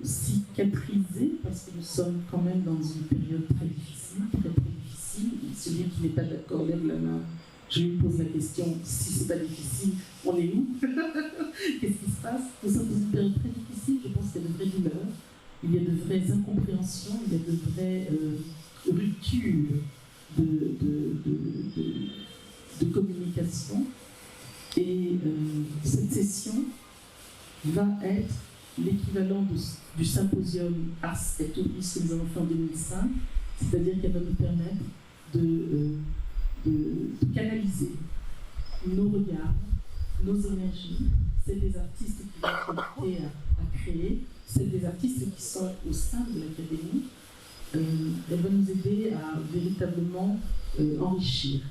cicatriser, parce que nous sommes quand même dans une période très difficile, très difficile. Celui qui n'est pas d'accord lève la main. Je lui pose la question, si c'est pas difficile, on est où? Qu'est-ce qui se passe? Nous sommes dans une période très difficile, je pense qu'il y a de vraies douleurs, il y a de vraies incompréhensions, il y a de vraies ruptures de communication. Et cette session va être l'équivalent du symposium Ars et Urbis que nous avons fait en 2005, c'est-à-dire qu'elle va nous permettre de canaliser nos regards, nos énergies, celles des artistes qui vont être invités à créer, celles des artistes qui sont au sein de l'académie. Elle va nous aider à véritablement enrichir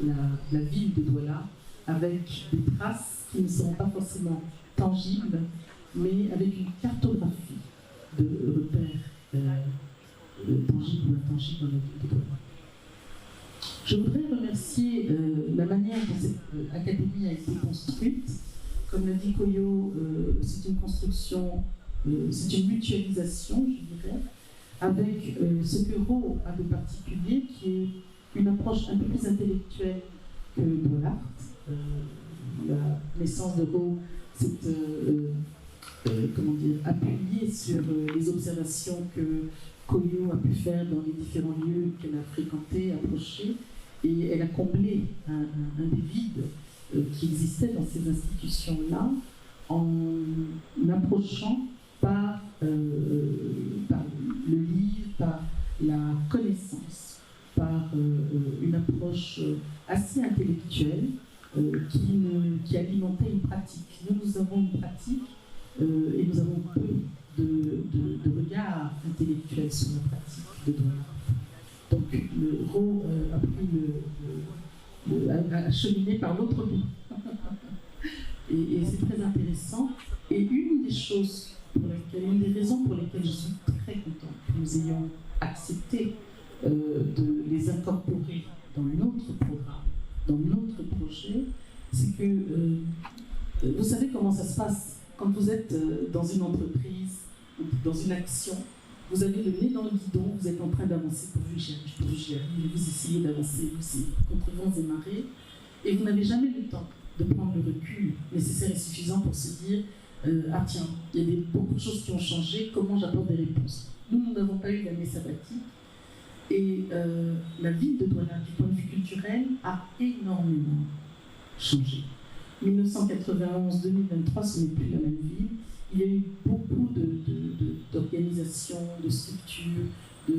la ville de Douala avec des traces qui ne seront pas forcément tangibles, mais avec une cartographie de repères tangibles ou intangibles dans la ville de Douala. Je voudrais remercier la manière dont cette académie a été construite. Comme l'a dit Koyo, c'est une construction, c'est une mutualisation, je dirais, avec ce que Ro a de particulier, qui est une approche un peu plus intellectuelle que de l'art. La naissance de Ro s'est appuyée sur les observations que Koyo a pu faire dans les différents lieux qu'elle a fréquentés, approchés, et elle a comblé un des vides qui existait dans ces institutions-là en approchant par le livre, par la connaissance, par une approche assez intellectuelle qui alimentait une pratique. Nous avons une pratique et nous avons peu de regard intellectuel sur la pratique de Douala. Donc le Ro a cheminé par l'autre bout. Et c'est très intéressant. Et une des raisons pour lesquelles je suis très contente que nous ayons accepté de les incorporer dans notre programme, dans notre projet, c'est que vous savez comment ça se passe quand vous êtes dans une entreprise, dans une action. Vous avez le nez dans le guidon, vous êtes en train d'avancer pour vous j'y arrive, vous essayez d'avancer, vous contre vents et marées, et vous n'avez jamais le temps de prendre le recul nécessaire et suffisant pour se dire ah tiens, il y a beaucoup de choses qui ont changé, comment j'apporte des réponses. Nous n'avons pas eu l'année sabbatique, et la ville de Douala, du point de vue culturel, a énormément changé. 1991-2023, ce n'est plus la même ville. Il y a eu beaucoup d'organisations, de structures, de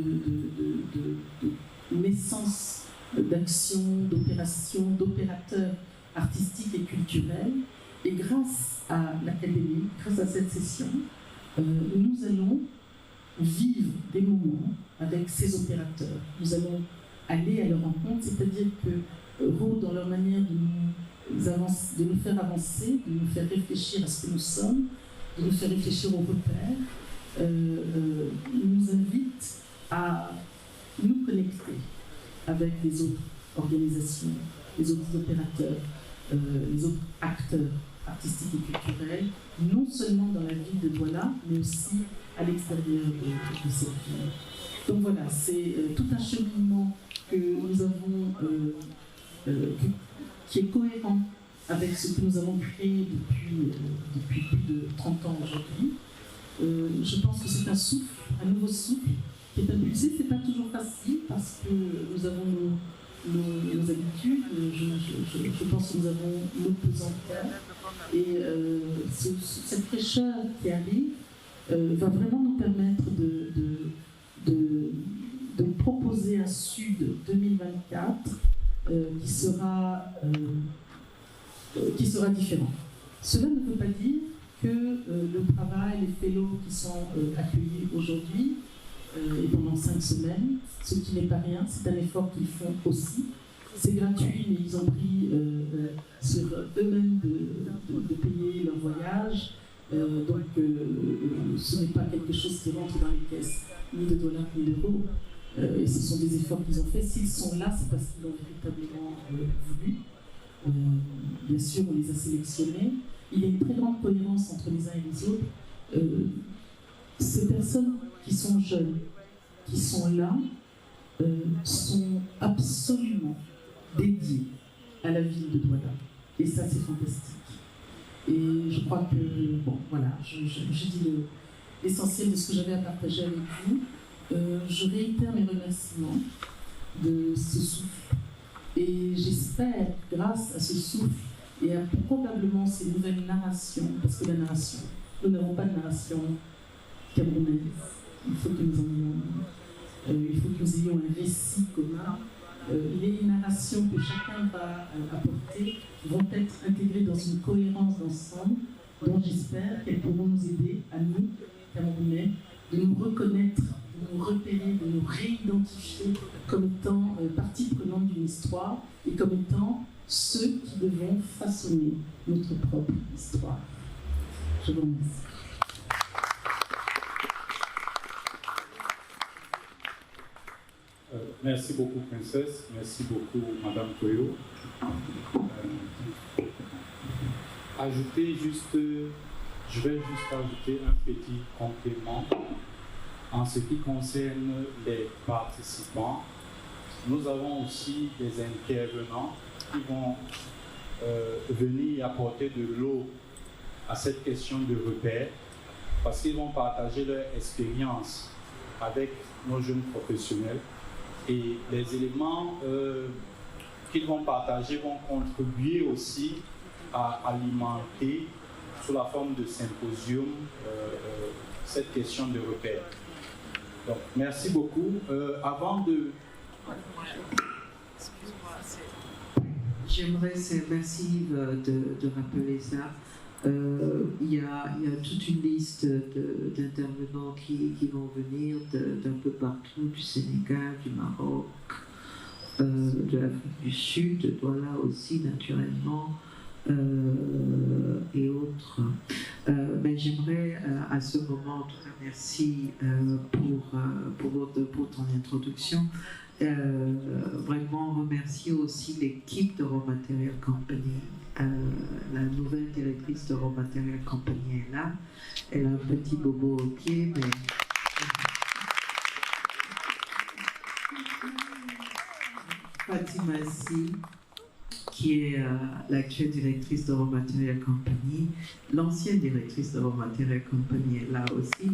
naissance d'actions, d'opérations, d'opérateurs artistiques et culturels. Et grâce à l'académie, grâce à cette session, nous allons vivre des moments avec ces opérateurs. Nous allons aller à leur rencontre, c'est-à-dire que dans leur manière de nous faire avancer, de nous faire réfléchir à ce que nous sommes, de nous faire réfléchir aux repères, nous invite à nous connecter avec les autres organisations, les autres opérateurs, les autres acteurs artistiques et culturels, non seulement dans la ville de Douala, mais aussi à l'extérieur de cette ville. Donc voilà, c'est tout un cheminement que nous avons, qui est cohérent avec ce que nous avons créé depuis plus de 30 ans aujourd'hui. Je pense que c'est un souffle, un nouveau souffle qui est impulsé. C'est pas toujours facile parce que nous avons nos habitudes. Je pense que nous avons nos pesanteurs. Et cette fraîcheur qui arrive va vraiment nous permettre de proposer un Sud 2024 qui sera différent. Cela ne veut pas dire que le travail, les fellows qui sont accueillis aujourd'hui et pendant 5 semaines, ce qui n'est pas rien, c'est un effort qu'ils font aussi. C'est gratuit, mais ils ont pris sur eux-mêmes de payer leur voyage. Donc ce n'est pas quelque chose qui rentre dans les caisses, ni de dollars, ni d'euros. Et ce sont des efforts qu'ils ont faits. S'ils sont là, c'est parce qu'ils l'ont véritablement voulu. Bien sûr, on les a sélectionnés. Il y a une très grande cohérence entre les uns et les autres. Ces personnes qui sont jeunes, qui sont là, sont absolument dédiées à la ville de Douala. Et ça, c'est fantastique. Et je crois que, bon, voilà, j'ai dit l'essentiel de ce que j'avais à partager avec vous. Je réitère mes remerciements de ce souffle. Et j'espère, grâce à ce souffle et à probablement ces nouvelles narrations, parce que la narration, nous n'avons pas de narration camerounaise. Il faut que nous ayons un récit commun. Les narrations que chacun va apporter vont être intégrées dans une cohérence d'ensemble dont j'espère qu'elles pourront nous aider, à nous, Camerounais, de nous reconnaître, de nous repérer, de nous réidentifier comme étant partie prenante d'une histoire et comme étant ceux qui devons façonner notre propre histoire. Je vous remercie. Merci beaucoup, Princesse. Merci beaucoup, Madame Toyo. Je vais juste ajouter un petit complément en ce qui concerne les participants. Nous avons aussi des intervenants qui vont venir apporter de l'eau à cette question de repère, parce qu'ils vont partager leur expérience avec nos jeunes professionnels. Et les éléments qu'ils vont partager vont contribuer aussi à alimenter, sous la forme de symposium, cette question de repère. Donc, merci beaucoup. Avant de... J'aimerais, merci de rappeler ça. Il y a toute une liste d'intervenants qui vont venir d'un peu partout, du Sénégal, du Maroc, de l'Afrique du Sud, de Douala aussi naturellement, et autres. Mais j'aimerais à ce moment, en tout cas, merci pour ton introduction. Vraiment remercier aussi l'équipe de Raw Material Company. La nouvelle directrice de Raw Material Company est là. Elle a un petit bobo au pied, mais... Fatima Si, qui est l'actuelle directrice de Raw Material Company. L'ancienne directrice de Raw Material Company est là aussi,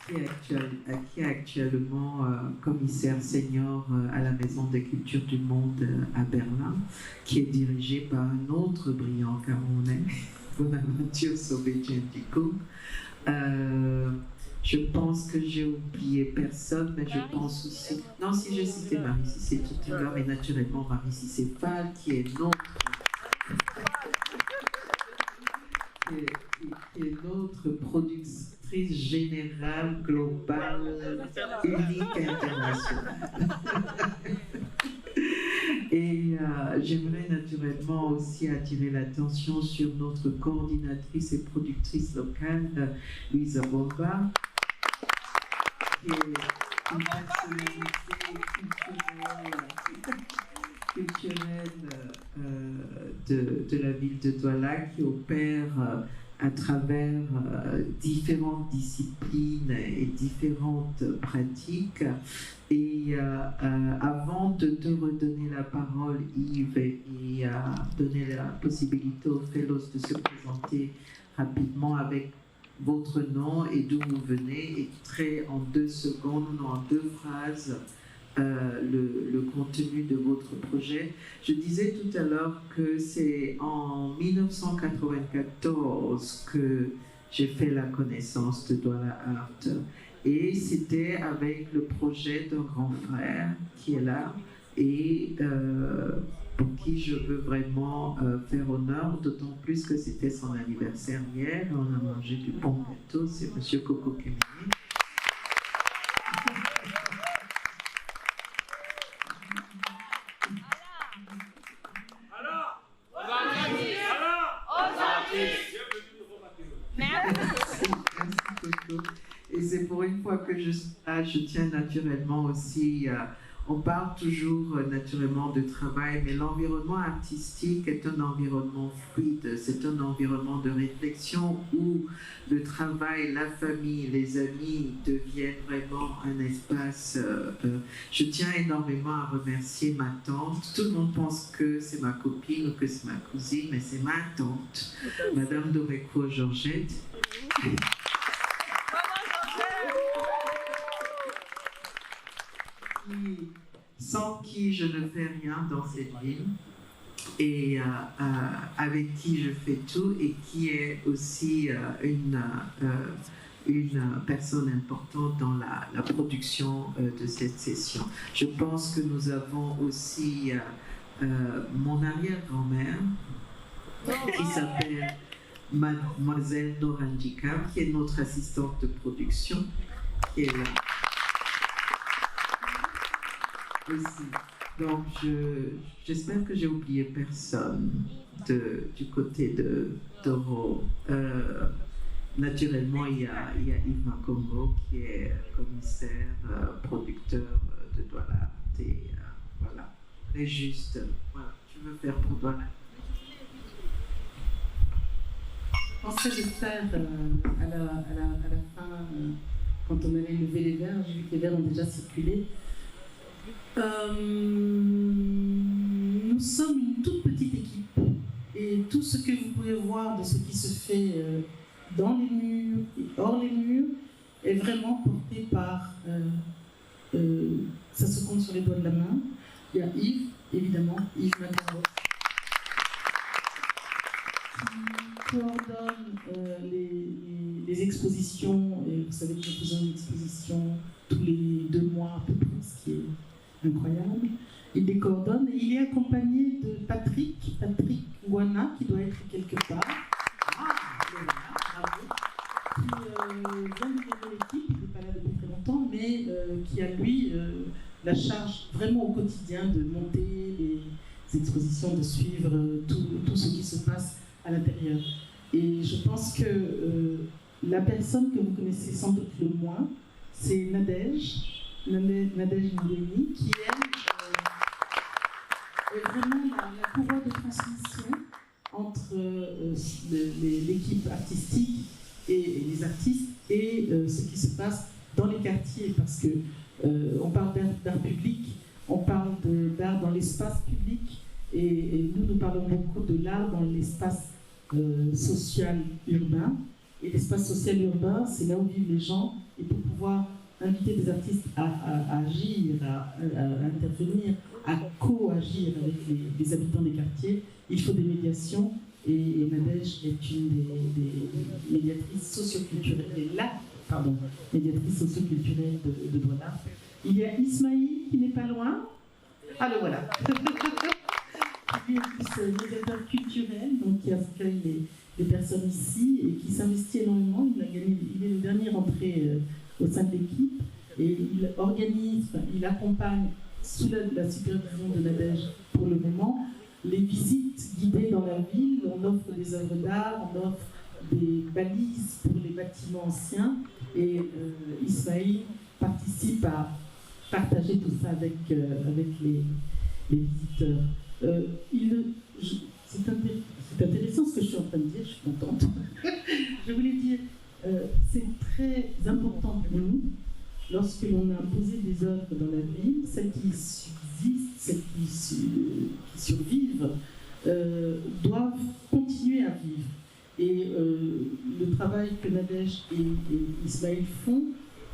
qui est actuellement commissaire senior à la Maison des Cultures du Monde à Berlin, qui est dirigée par un autre brillant Camerounais, Bonaventure Sobé-Djendiko. Je pense que j'ai oublié personne, mais je pense aussi... Non, si j'ai cité Marie-Cissé tout à l'heure, mais naturellement Marie-Cissé Fall, qui est notre productrice générale, globale, unique, internationale. Et j'aimerais naturellement aussi attirer l'attention sur notre coordinatrice et productrice locale, Louisa Bomba, qui est une personnalité culturelle de la ville de Douala, qui opère à travers différentes disciplines et différentes pratiques. Et avant de te redonner la parole, Yves, et donner la possibilité aux fellows de se présenter rapidement avec votre nom et d'où vous venez, et très en 2 secondes, non, en 2 phrases, le contenu de votre projet. Je disais tout à l'heure que c'est en 1994 que j'ai fait la connaissance de Douala Art. Et c'était avec le projet d'un grand frère qui est là et pour qui je veux vraiment faire honneur, d'autant plus que c'était son anniversaire hier. On a mangé du bon gâteau, c'est M. Coco Kemini. Et c'est pour une fois que je suis là, je tiens naturellement aussi, on parle toujours naturellement de travail, mais l'environnement artistique est un environnement fluide, c'est un environnement de réflexion où le travail, la famille, les amis deviennent vraiment un espace. Je tiens énormément à remercier ma tante. Tout le monde pense que c'est ma copine ou que c'est ma cousine, mais c'est ma tante, Madame Domeko Georgette. Sans qui je ne fais rien dans cette ville et avec qui je fais tout et qui est aussi une personne importante dans la production de cette session. Je pense que nous avons aussi mon arrière-grand-mère qui s'appelle Mademoiselle Norandika, qui est notre assistante de production, qui est là. Aussi. Donc, j'espère que j'ai oublié personne du côté de Doro. Naturellement, il y a Yves Makongo qui est commissaire, producteur de Douala. Et voilà. Et juste, voilà, tu veux faire pour Douala. Je pensais de faire à la fin, quand on allait lever les verres, j'ai vu que les verres ont déjà circulé. Nous sommes une toute petite équipe et tout ce que vous pouvez voir de ce qui se fait dans les murs et hors les murs est vraiment porté par, ça se compte sur les doigts de la main. Il y a Yves, évidemment, Yves Makongo, qui coordonne les expositions, et vous savez que nous faisons une exposition tous les 2 mois à peu près, ce qui est incroyable. Il les coordonne et il est accompagné de Patrick Ngwana, qui doit être quelque part. Bravo. Qui vient de l'équipe, il n'est pas là depuis très longtemps, mais qui a lui la charge vraiment au quotidien de monter les expositions, de suivre tout ce qui se passe à l'intérieur. Et je pense que la personne que vous connaissez sans doute le moins, c'est Nadège Ndéni, qui est vraiment la courroie de transmission entre l'équipe artistique et les artistes et ce qui se passe dans les quartiers, parce que on parle d'art public, on parle d'art dans l'espace public, et nous parlons beaucoup de l'art dans l'espace social urbain. Et l'espace social urbain, c'est là où vivent les gens, et pour pouvoir inviter des artistes à agir, à intervenir, à co-agir avec les habitants des quartiers, il faut des médiations, et Nadège est une des médiatrices socioculturelles, médiatrice socioculturelle de Douala. Il y a Ismaïl qui n'est pas loin. Ah le voilà. Lui est plus médiateur culturel, donc qui accueille les personnes ici et qui s'investit énormément. Il est le dernier rentré au sein de l'équipe, et il organise, il accompagne sous la supervision de Nadège pour le moment les visites guidées dans la ville. On offre des œuvres d'art, on offre des balises pour les bâtiments anciens, et Ismaïl participe à partager tout ça avec les visiteurs. C'est intéressant ce que je suis en train de dire, je suis contente. Je voulais dire, c'est très important pour nous, lorsque l'on a imposé des œuvres dans la ville, celles qui subsistent, celles qui survivent, doivent continuer à vivre. Et le travail que Nadège et Ismaël font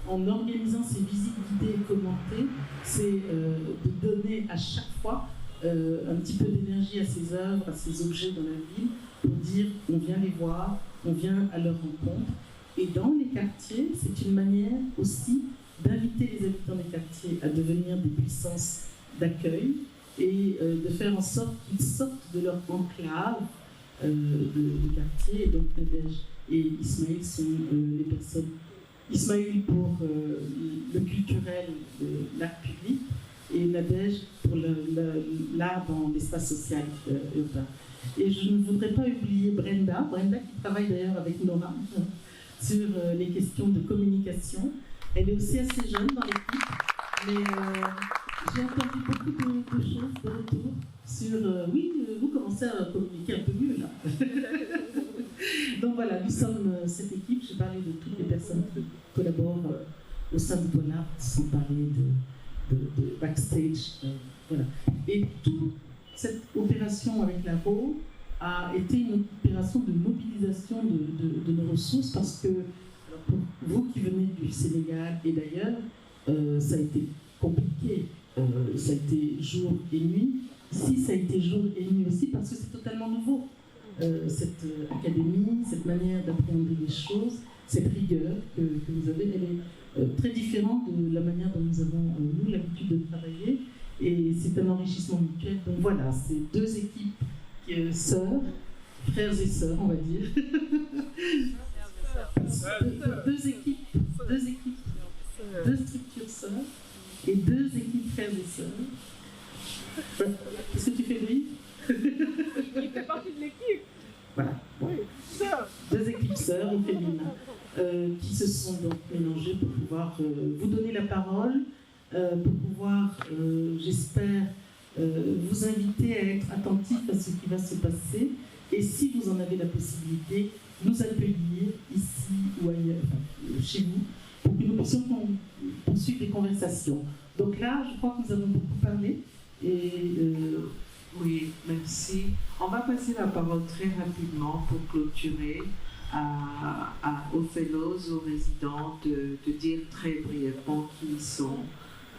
en organisant ces visites guidées et commentées, c'est de donner à chaque fois un petit peu d'énergie à ces œuvres, à ces objets dans la ville, pour dire on vient les voir, on vient à leur rencontre. Et dans les quartiers, c'est une manière aussi d'inviter les habitants des quartiers à devenir des puissances d'accueil et de faire en sorte qu'ils sortent de leur enclave de quartier. Et donc Nadège et Ismaël sont les personnes. Ismaël pour le culturel, l'art public, et Nadège pour l'art dans l'espace social urbain. Et je ne voudrais pas oublier Brenda qui travaille d'ailleurs avec Nora sur les questions de communication. Elle est aussi assez jeune dans l'équipe, mais j'ai entendu beaucoup de choses de retour sur oui, vous commencez à communiquer un peu mieux là. Donc voilà, nous sommes cette équipe. J'ai parlé de toutes les personnes qui collaborent au sein de Bonart, sans parler de backstage. Voilà. Et toute cette opération avec la RO a été une opération de mobilisation de nos ressources parce que, alors pour vous qui venez du Sénégal et d'ailleurs, ça a été compliqué. Ça a été jour et nuit. Ici, ça a été jour et nuit aussi parce que c'est totalement nouveau. Cette académie, cette manière d'appréhender les choses, cette rigueur que vous avez, elle est très différente de la manière dont nous avons, nous, l'habitude de travailler. Et c'est un enrichissement mutuel. Donc voilà, c'est deux équipes sœurs, frères et sœurs, on va dire. Deux structures sœurs et deux équipes frères et sœurs. Est-ce que tu fais bruit? Il fait partie de l'équipe. Voilà. Oui, sœurs. Deux équipes sœurs au féminin qui se sont donc mélangées pour pouvoir vous donner la parole, pour pouvoir, j'espère, vous inviter à être attentifs à ce qui va se passer et si vous en avez la possibilité, nous accueillir ici ou ailleurs, enfin, chez vous, pour que nous puissions poursuivre des conversations. Donc là, je crois que nous avons beaucoup parlé et oui, merci. On va passer la parole très rapidement pour clôturer aux fellows, aux résidents, de dire très brièvement qui ils sont,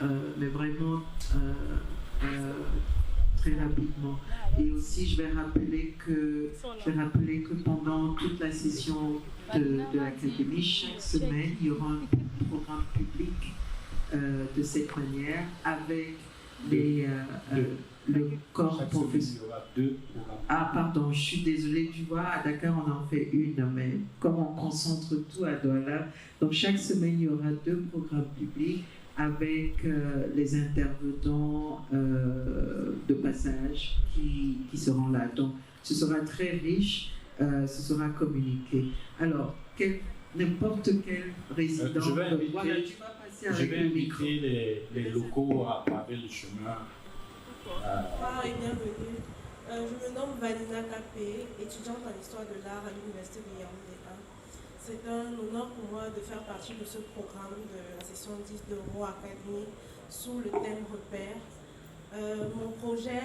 mais vraiment très rapidement. Et aussi, je vais rappeler que pendant toute la session de l'académie, chaque semaine, il y aura un programme public de cette manière avec le corps professionnel. Ah, pardon, je suis désolée, tu vois, à Dakar, on en fait une, mais comme on concentre tout à Douala, donc chaque semaine, il y aura 2 programmes publics avec les intervenants de passage qui seront là. Donc, ce sera très riche, ce sera communiqué. Alors, n'importe quel résident... je vais inviter, voilà, tu vas passer avec je vais le micro. inviter les locaux à paver le chemin. Bonsoir et bienvenue. Je me nomme Vanina Kapé, étudiante en histoire de l'art à l'Université de Yaoundé 1. C'est un honneur pour moi de faire partie de ce programme de la session 10 de Ro Academy sous le thème repère. Mon projet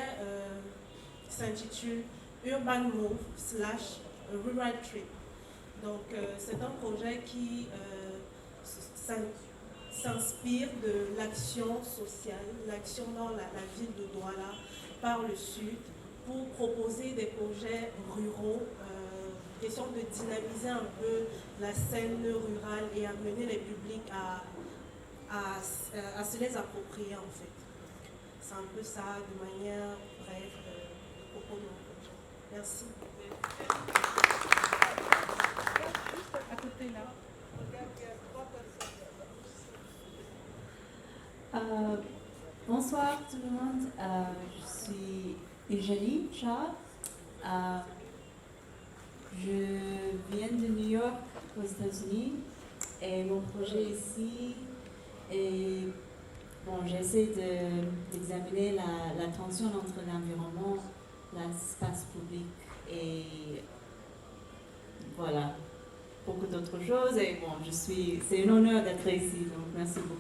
s'intitule Urban Move / Rural Trip. Donc c'est un projet qui s'inspire de l'action sociale, l'action dans la ville de Douala par le Sud pour proposer des projets ruraux, question de dynamiser un peu la scène rurale et amener les publics à se les approprier en fait. C'est un peu ça de manière brève le propos de mon projet. Merci. À côté là. Bonsoir tout le monde, je suis Eugénie Char. Je viens de New York aux États-Unis et mon projet ici est, bon, j'essaie d'examiner la tension entre l'environnement, l'espace public et voilà, beaucoup d'autres choses et bon, c'est un honneur d'être ici, donc merci beaucoup.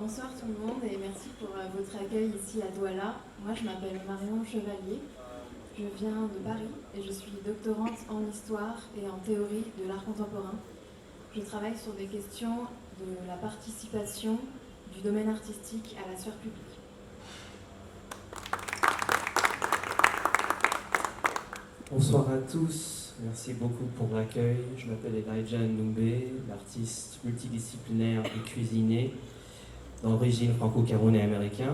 Bonsoir tout le monde et merci pour votre accueil ici à Douala. Moi je m'appelle Marion Chevalier, je viens de Paris et je suis doctorante en histoire et en théorie de l'art contemporain. Je travaille sur des questions de la participation du domaine artistique à la sphère publique. Bonsoir à tous, merci beaucoup pour l'accueil. Je m'appelle Elijah Ndoumbe, l'artiste multidisciplinaire et cuisinier d'origine franco-camerounais américain.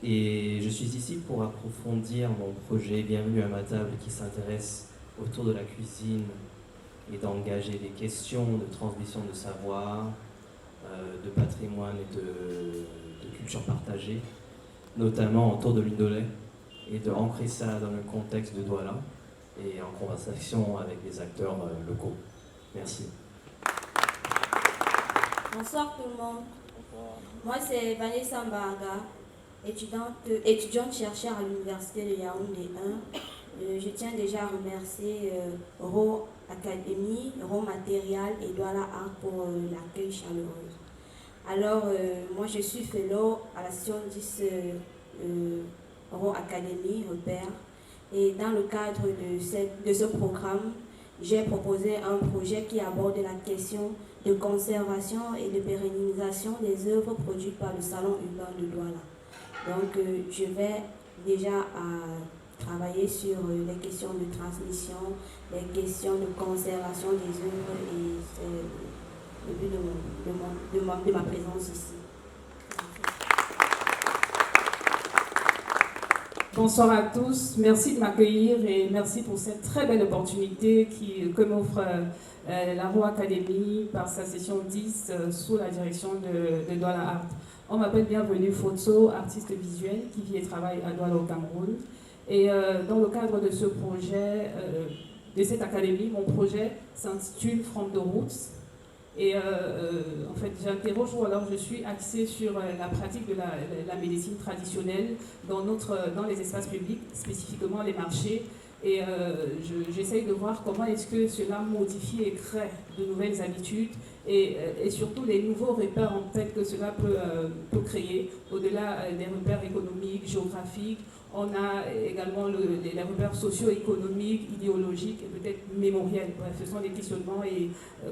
Et je suis ici pour approfondir mon projet Bienvenue à ma table qui s'intéresse autour de la cuisine et d'engager des questions de transmission de savoir, de patrimoine et de culture partagée, notamment autour de l'Indolais, et de ancrer ça dans le contexte de Douala et en conversation avec les acteurs locaux. Merci. Bonsoir tout le monde. Moi c'est Vanessa Mbarga, étudiante chercheur à l'université de Yaoundé 1. Je tiens déjà à remercier Raw Academy, Raw Material et Douala Art pour l'accueil chaleureux. Alors, moi je suis fellow à la section 10 Raw Academy, repère. Et dans le cadre de ce programme, j'ai proposé un projet qui aborde la question de conservation et de pérennisation des œuvres produites par le Salon urbain de Douala. Donc, je vais déjà travailler sur les questions de transmission, les questions de conservation des œuvres et c'est le but de ma présence ici. Bonsoir à tous, merci de m'accueillir et merci pour cette très belle opportunité que m'offre la Raw Academy par sa session 10 sous la direction de Douala Art. On m'appelle Bienvenue Foto, artiste visuel qui vit et travaille à Douala au Cameroun. Et dans le cadre de ce projet, de cette académie, mon projet s'intitule From the Roots. Et en fait, j'interroge ou alors je suis axée sur la pratique de la médecine traditionnelle dans les espaces publics, spécifiquement les marchés. Et j'essaye de voir comment est-ce que cela modifie et crée de nouvelles habitudes et surtout les nouveaux repères en fait que cela peut créer, au-delà des repères économiques, géographiques. On a également les repères socio-économiques, idéologiques et peut-être mémoriels. Bref, ce sont des questionnements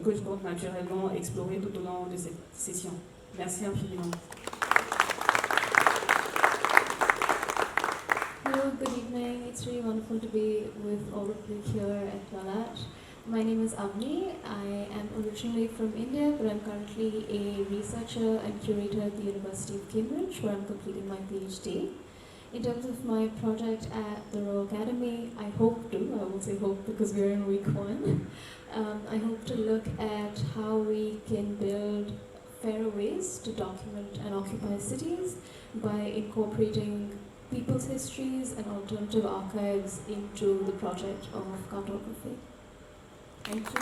que je compte naturellement explorer tout au long de cette session. Merci infiniment. Hello, good evening. It's really wonderful to be with all of you here at Douala. My name is Avni. I am originally from India, but I'm currently a researcher and curator at the University of Cambridge, where I'm completing my PhD. In terms of my project at the Royal Academy, I will say hope because we're in week 1, I hope to look at how we can build fairer ways to document and occupy cities by incorporating people's histories and alternative archives into the project of cartography. Thank you.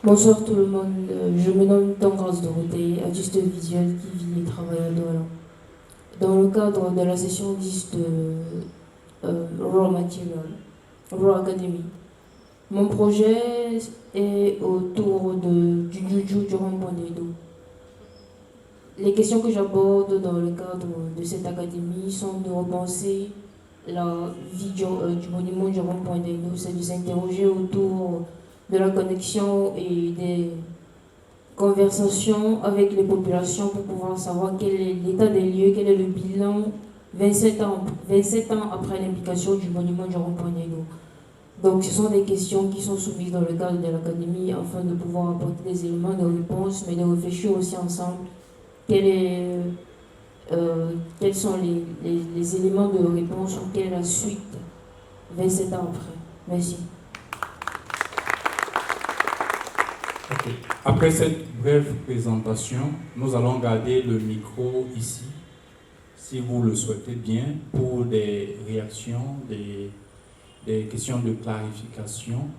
Bonsoir tout le monde, je me nomme Tangrâce Dorothée, artiste visuel qui vit et travaille à Douala. Dans le cadre de la session 10 de Raw Material, Raw Academy, mon projet est autour du Juju du rond-point d'Edo. Les questions que j'aborde dans le cadre de cette académie sont de repenser la vie du monument du rond-point d'Edo, c'est de s'interroger autour de la connexion et des conversations avec les populations pour pouvoir savoir quel est l'état des lieux, quel est le bilan 27 ans après l'implication du monument du rond-point d'Edo. Donc ce sont des questions qui sont soumises dans le cadre de l'académie afin de pouvoir apporter des éléments de réponse, mais de réfléchir aussi ensemble quels sont les éléments de réponse ou quelle est la suite 27 ans après. Merci. Okay. Après cette brève présentation, nous allons garder le micro ici, si vous le souhaitez bien, pour des réactions, des questions de clarification.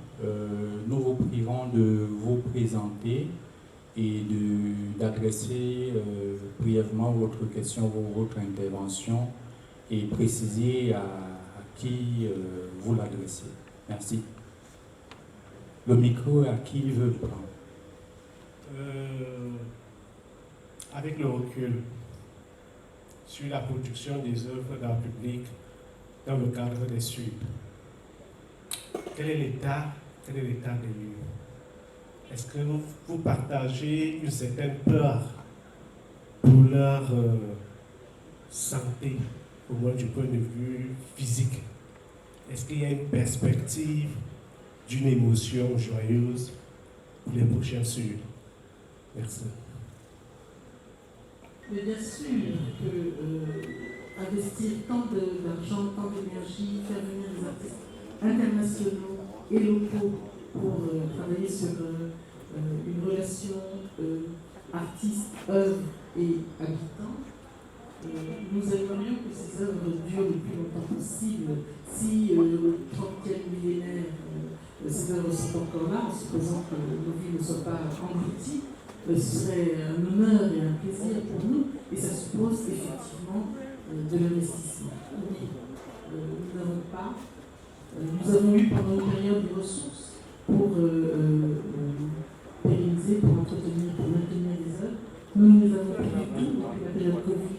Nous vous prierons de vous présenter et d'adresser brièvement votre question ou votre intervention et préciser à qui vous l'adressez. Merci. Le micro, à qui veut le prendre? avec le recul sur la production des œuvres d'art public dans le cadre des Sud, quel est l'état des lieux? Est-ce que vous partagez une certaine peur pour leur santé, au moins du point de vue physique? Est-ce qu'il y a une perspective d'une émotion joyeuse pour les prochains Sud? Merci. Mais bien sûr que investir tant d'argent, tant d'énergie, faire venir des artistes internationaux et locaux pour travailler sur une relation artiste, œuvre et habitant. Nous aimerions que ces œuvres durent le plus longtemps possible. Si le 30e millénaire, ces œuvres sont encore là, en supposant que nos vies ne soient pas englouties, ce serait un honneur et un plaisir pour nous, et ça suppose effectivement de l'investissement. Oui, nous n'avons pas. Nous avons eu pendant une période des ressources pour pérenniser, pour entretenir, pour maintenir les œuvres. Nous ne les avons pas du tout depuis la période Covid,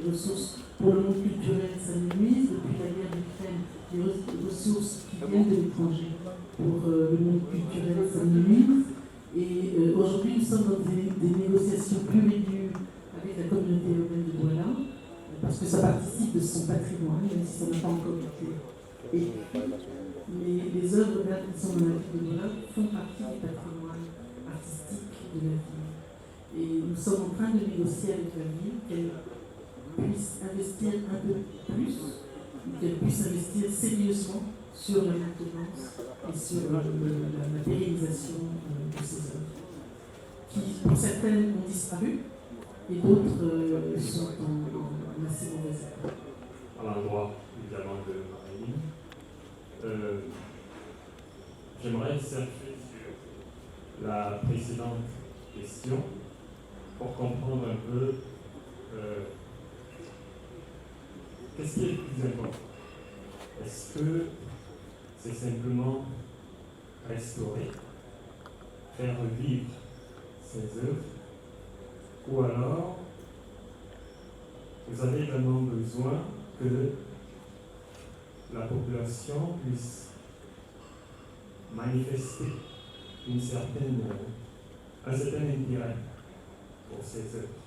les ressources pour le monde culturel s'amenuisent, depuis la guerre d'Ukraine, les ressources qui viennent de l'étranger pour le monde culturel s'amenuisent. Et aujourd'hui, nous sommes dans des négociations pluriannuelles avec la communauté urbaine de Douala, parce que ça participe de son patrimoine, même si ça n'a pas encore été écrit. Mais les œuvres d'art qui sont dans la ville de Douala font partie du patrimoine artistique de la ville. Et nous sommes en train de négocier avec la ville qu'elle puisse investir un peu plus, qu'elle puisse investir sérieusement sur la maintenance et sur la pérennisation de ces œuvres, qui pour certaines ont disparu et d'autres sont en assez mauvais état. À l'endroit évidemment de Marie, j'aimerais chercher sur la précédente question pour comprendre un peu qu'est-ce qui est le plus important. Est-ce que c'est simplement restaurer, faire vivre ces œuvres, ou alors vous avez vraiment besoin que la population puisse manifester un certain intérêt pour ces œuvres,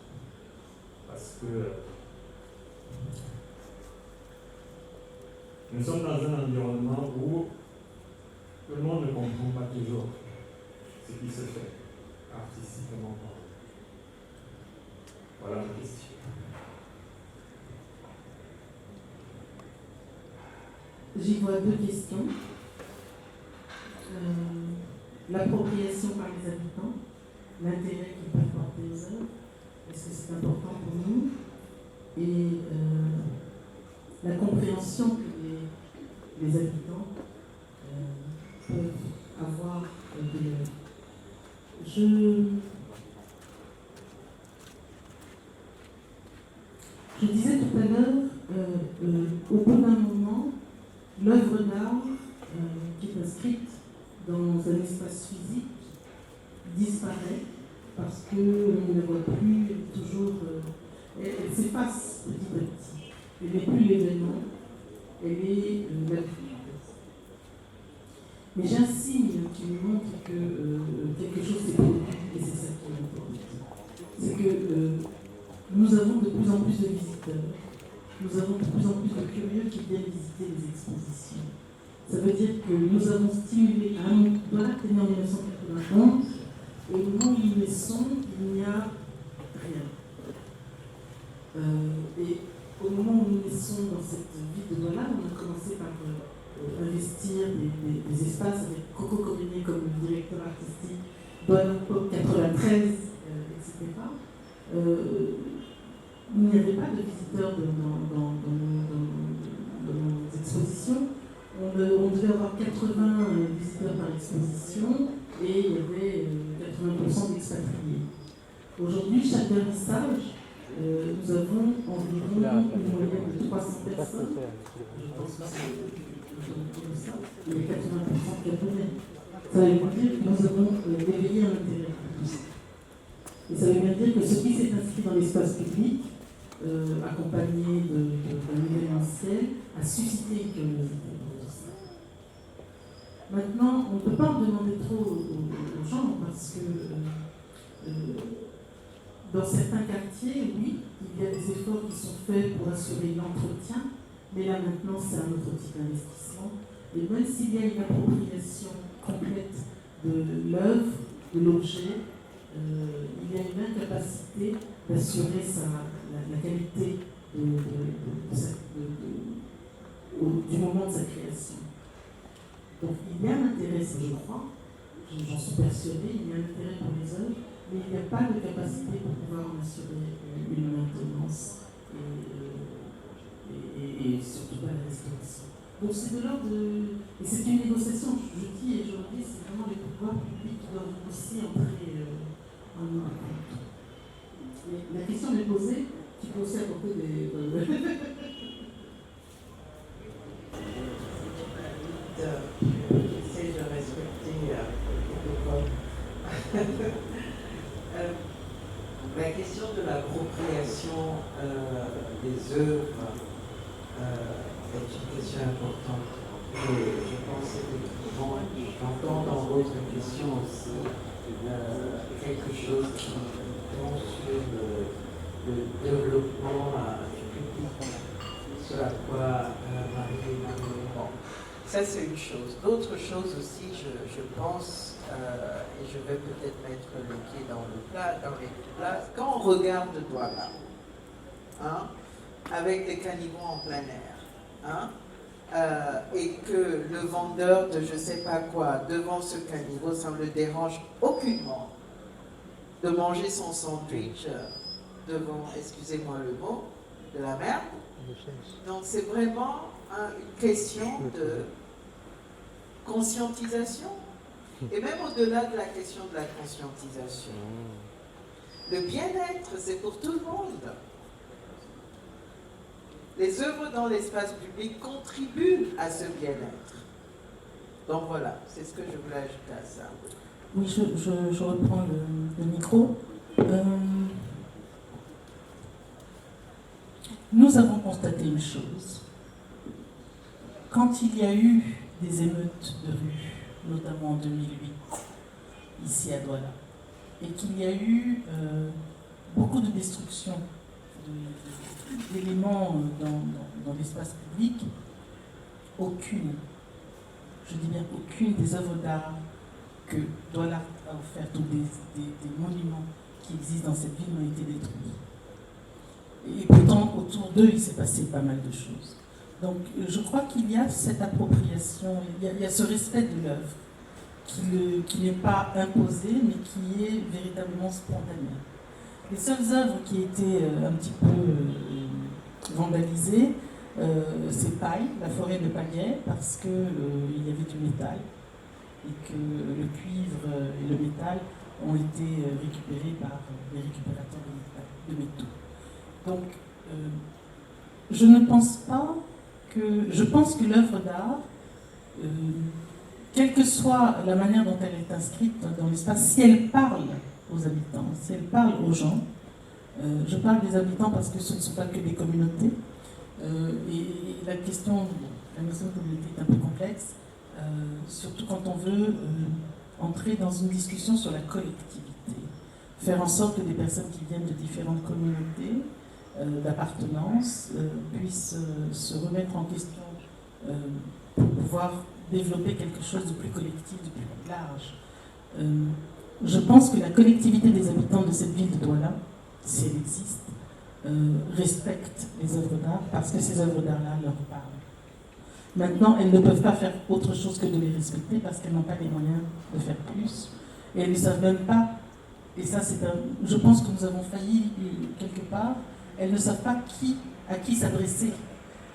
parce que nous sommes dans un environnement où tout le monde ne comprend pas toujours ce qui se fait artistiquement parlant. Voilà ma question. J'y vois deux questions. L'appropriation par les habitants, l'intérêt qu'ils peuvent porter aux œuvres, est-ce que c'est important pour nous? Et la compréhension que les habitants peuvent avoir de l'œuvre. Je disais tout à l'heure, au bout d'un moment, l'œuvre d'art qui est inscrite dans un espace physique disparaît parce qu'on ne la voit plus toujours. Elle s'efface petit à petit. Elle n'est plus l'événement, elle est l'habitude. Mais j'ai un signe qui me montre que quelque chose s'est produit, et c'est ça qui est important. C'est que nous avons de plus en plus de visiteurs, nous avons de plus en plus de curieux qui viennent visiter les expositions. Ça veut dire que nous avons stimulé un monde qui est né en 1991, et au moment où nous naissons, il n'y a rien. Et au moment où nous naissons dans cette ville de Douala, on a commencé par investir des espaces avec Coco Cormier comme directeur artistique, Douala Pop 93, etc. Il n'y avait pas de visiteurs dans nos expositions. On devait avoir 80 visiteurs par exposition et il y avait 80% d'expatriés. Aujourd'hui, chaque vernissage, nous avons environ une moyenne de 300 personnes. Je pense que c'est ça. Il y a 80% de Japonais. Ça veut dire que nous avons éveillé un intérêt pour tout ça. Et ça veut bien dire que ce qui s'est inscrit dans l'espace public, accompagné d'un événementiel, a suscité une curiosité. Maintenant, on ne peut pas en demander trop aux gens parce que dans certains quartiers, oui, il y a des efforts qui sont faits pour assurer l'entretien, mais là maintenant c'est un autre type d'investissement. Et même s'il y a une appropriation complète de l'œuvre, de l'objet, il y a une incapacité d'assurer la qualité du moment de sa création. Donc il y a un intérêt, ça je crois, j'en suis persuadée, il y a un intérêt pour les œuvres, mais il n'y a pas de capacité pour pouvoir en assurer une maintenance et surtout pas la restauration. Donc c'est de l'ordre de... Et c'est une négociation, je dis et je le dis, c'est vraiment les pouvoirs publics qui doivent aussi entrer en ligne de compte. Mais la question m'est posée, tu peux aussi apporter des... J'essaie de respecter le protocole. La question de l'appropriation des œuvres est une question importante. Et je pense effectivement, j'entends dans votre question aussi quelque chose qui tombe sur le développement du public, ce à quoi Marie bon. Ça, c'est une chose. D'autres choses aussi, je pense, et je vais peut-être mettre le pied dans les plats, quand on regarde Douala, avec des caniveaux en plein air, et que le vendeur de je ne sais pas quoi, devant ce caniveau, ça ne le dérange aucunement de manger son sandwich devant, excusez-moi le mot, de la merde. Donc c'est vraiment une question de conscientisation. Et même au-delà de la question de la conscientisation, le bien-être, c'est pour tout le monde. Les œuvres dans l'espace public contribuent à ce bien-être. Donc voilà, c'est ce que je voulais ajouter à ça. Oui, je reprends le micro. Nous avons constaté une chose. Quand il y a eu des émeutes de rue, notamment en 2008, ici à Douala, et qu'il y a eu beaucoup de destruction d'éléments dans l'espace public, aucune, je dis bien aucune des œuvres d'art que Douala a offertes ou des monuments qui existent dans cette ville n'ont été détruits. Et pourtant, autour d'eux, il s'est passé pas mal de choses. Donc, je crois qu'il y a cette appropriation, il y a ce respect de l'œuvre qui n'est pas imposé, mais qui est véritablement spontané. Les seules œuvres qui étaient un petit peu vandalisées, c'est Paille, la forêt de Pagaie, parce qu'il y avait du métal, et que le cuivre et le métal ont été récupérés par les récupérateurs de métaux. Donc, je ne pense pas que... Je pense que l'œuvre d'art, quelle que soit la manière dont elle est inscrite dans l'espace, si elle parle aux habitants, si elle parle aux gens, je parle des habitants parce que ce ne sont pas que des communautés, et la question de communauté est un peu complexe, surtout quand on veut entrer dans une discussion sur la collectivité, faire en sorte que des personnes qui viennent de différentes communautés d'appartenance puissent se remettre en question pour pouvoir développer quelque chose de plus collectif, de plus large. Je pense que la collectivité des habitants de cette ville de Douala, si elle existe, respecte les œuvres d'art parce que ces œuvres d'art-là leur parlent. Maintenant, elles ne peuvent pas faire autre chose que de les respecter parce qu'elles n'ont pas les moyens de faire plus. Et elles ne savent même pas, et ça c'est je pense que nous avons failli quelque part, elles ne savent pas à qui s'adresser.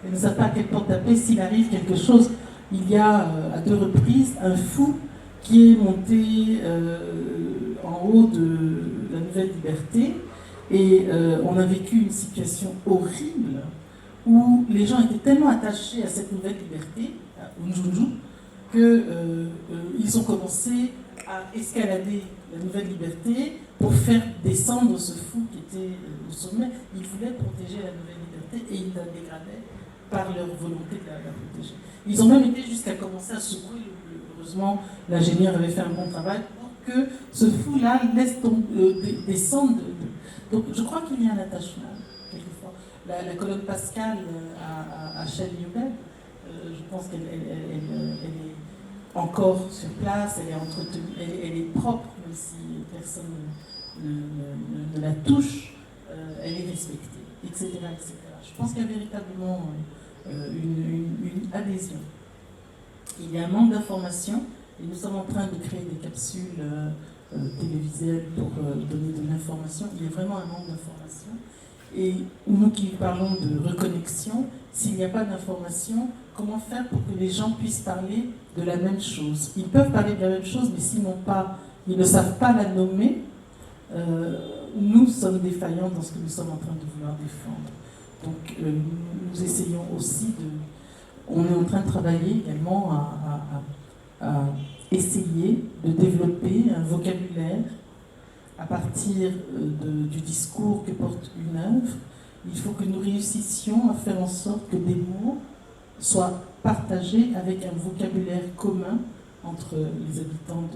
Elles ne savent pas à quelle porte taper s'il arrive quelque chose. Il y a à 2 reprises un fou qui est monté en haut de la Nouvelle Liberté et on a vécu une situation horrible où les gens étaient tellement attachés à cette Nouvelle Liberté, à Unjunju, qu'ils ont commencé a escaladé la Nouvelle Liberté pour faire descendre ce fou qui était au sommet. Ils voulaient protéger la Nouvelle Liberté et ils la dégradaient par leur volonté de la protéger. Ils ont même été jusqu'à commencer à secouer. Heureusement, l'ingénieur avait fait un bon travail pour que ce fou-là laisse descendre. Donc je crois qu'il y a un attachement, quelquefois. La colonne Pascal à Shell-Newell, je pense qu'elle est encore sur place, elle est entretenue, elle est propre, même si personne ne la touche, elle est respectée, etc., etc. Je pense qu'il y a véritablement une adhésion. Il y a un manque d'information et nous sommes en train de créer des capsules télévisuelles pour donner de l'information. Il y a vraiment un manque d'information. Et nous qui parlons de reconnexion, s'il n'y a pas d'information, comment faire pour que les gens puissent parler de la même chose? Ils peuvent parler de la même chose, mais s'ils ne savent pas la nommer, nous sommes défaillants dans ce que nous sommes en train de vouloir défendre. Donc nous essayons aussi on est en train de travailler également à essayer de développer un vocabulaire à partir du discours que porte une œuvre. Il faut que nous réussissions à faire en sorte que des mots soient partagés avec un vocabulaire commun entre les habitants,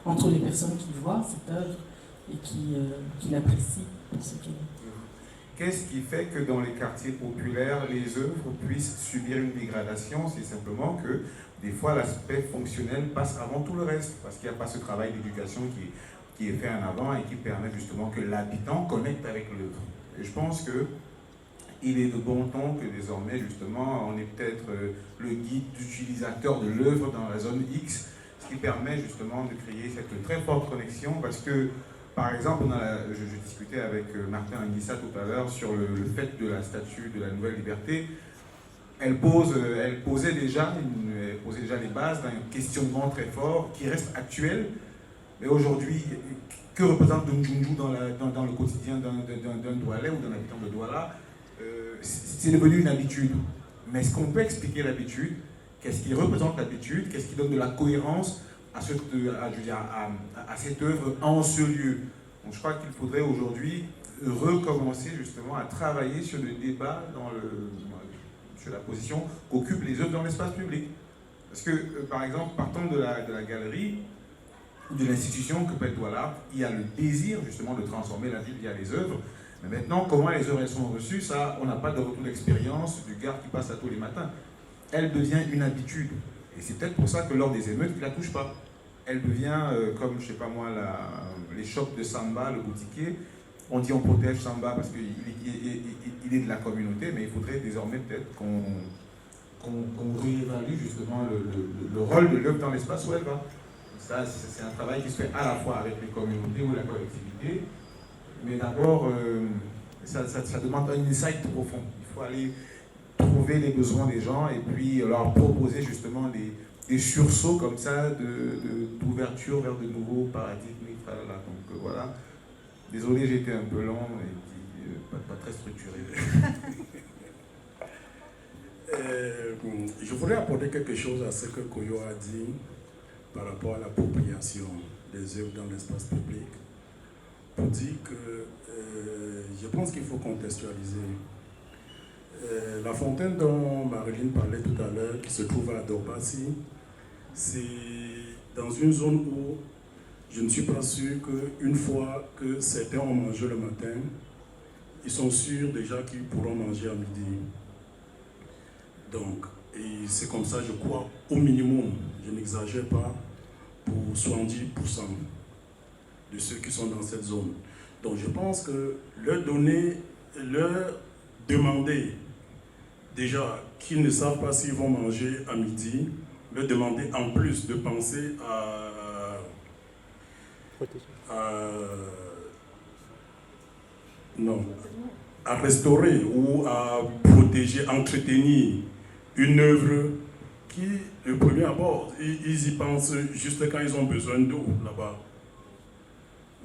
entre les personnes qui voient cette œuvre et qui l'apprécient pour ce qu'elle est. Qu'est-ce qui fait que dans les quartiers populaires, les œuvres puissent subir une dégradation? C'est simplement que des fois l'aspect fonctionnel passe avant tout le reste, parce qu'il n'y a pas ce travail d'éducation qui est fait en avant et qui permet justement que l'habitant connecte avec l'œuvre. Et je pense qu'il est de bon ton que désormais justement on est peut-être le guide utilisateur de l'œuvre dans la zone X, ce qui permet justement de créer cette très forte connexion, parce que par exemple, je discutais avec Martin Anguissa tout à l'heure sur le fait de la statue de la Nouvelle Liberté. Elle posait déjà les bases d'un questionnement très fort qui reste actuel. Mais aujourd'hui, que représente Ndjunju dans le quotidien d'un Doualais ou d'un habitant de Douala? C'est devenu une habitude. Mais est-ce qu'on peut expliquer l'habitude? Qu'est-ce qui représente l'habitude? Qu'est-ce qui donne de la cohérence à cette œuvre en ce lieu? Donc je crois qu'il faudrait aujourd'hui recommencer justement à travailler sur le débat sur la position qu'occupent les œuvres dans l'espace public. Parce que, par exemple, partant de la galerie ou de l'institution que peut être Douala, il y a le désir justement de transformer la ville via les œuvres. Mais maintenant, comment les œuvres elles sont reçues, ça, on n'a pas de retour d'expérience du gars qui passe là tous les matins. Elle devient une habitude. Et c'est peut-être pour ça que lors des émeutes, il ne la touche pas. Elle devient comme, je ne sais pas moi, les shops de Samba, le boutiquier. On dit on protège Samba parce qu'il est de la communauté, mais il faudrait désormais peut-être qu'on réévalue justement le rôle de l'œuvre dans l'espace où elle va. Ça, c'est un travail qui se fait à la fois avec les communautés ou la collectivité, mais d'abord, ça demande un insight profond. Il faut aller trouver les besoins des gens et puis leur proposer justement des sursauts comme ça d'ouverture vers de nouveaux paradigmes. Donc voilà. Désolé, j'ai été un peu long et puis, pas très structuré. Je voudrais apporter quelque chose à ce que Koyo a dit par rapport à l'appropriation des œuvres dans l'espace public. Pour dire que je pense qu'il faut contextualiser. La fontaine dont Marilyn parlait tout à l'heure, qui se trouve à Dorbassi, c'est dans une zone où je ne suis pas sûr qu'une fois que certains ont mangé le matin, ils sont sûrs déjà qu'ils pourront manger à midi. Donc, et c'est comme ça, je crois, au minimum, je n'exagère pas, pour 70% de ceux qui sont dans cette zone. Donc je pense que leur demander déjà qu'ils ne savent pas s'ils vont manger à midi, leur demander en plus de penser à restaurer ou à protéger, entretenir une œuvre qui, le premier abord, ils y pensent juste quand ils ont besoin d'eau là-bas.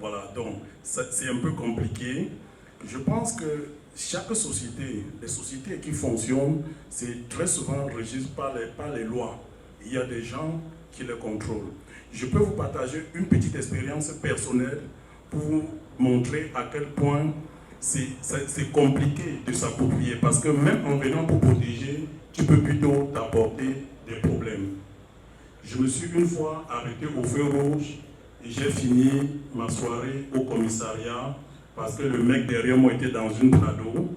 Voilà, donc c'est un peu compliqué. Je pense que chaque société, les sociétés qui fonctionnent, c'est très souvent régies par les lois. Il y a des gens qui les contrôlent. Je peux vous partager une petite expérience personnelle pour vous montrer à quel point c'est compliqué de s'approprier, parce que même en venant pour protéger, tu peux plutôt t'apporter des problèmes. Je me suis une fois arrêté au feu rouge et j'ai fini ma soirée au commissariat parce que le mec derrière moi était dans une Prado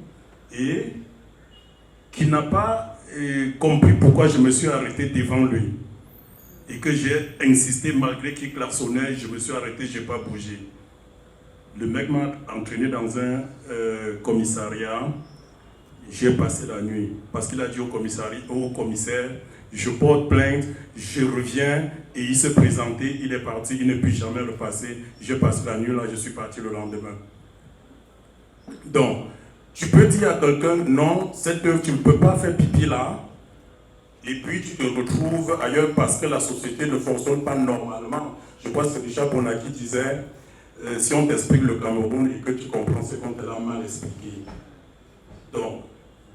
et qui n'a pas compris pourquoi je me suis arrêté devant lui et que j'ai insisté malgré qu'il klaxonnait, je me suis arrêté, je n'ai pas bougé. Le mec m'a entraîné dans un commissariat. J'ai passé la nuit parce qu'il a dit au commissaire, je porte plainte, je reviens, et il s'est présenté, il est parti, il ne peut jamais repasser. J'ai passé la nuit là, je suis parti le lendemain. Donc, tu peux dire à quelqu'un, non, cette œuvre, tu ne peux pas faire pipi là, et puis tu te retrouves ailleurs parce que la société ne fonctionne pas normalement. Je crois que c'est Richard Bona qui disait, si on t'explique le Cameroun et que tu comprends ce qu'on te l'a mal expliqué. Donc,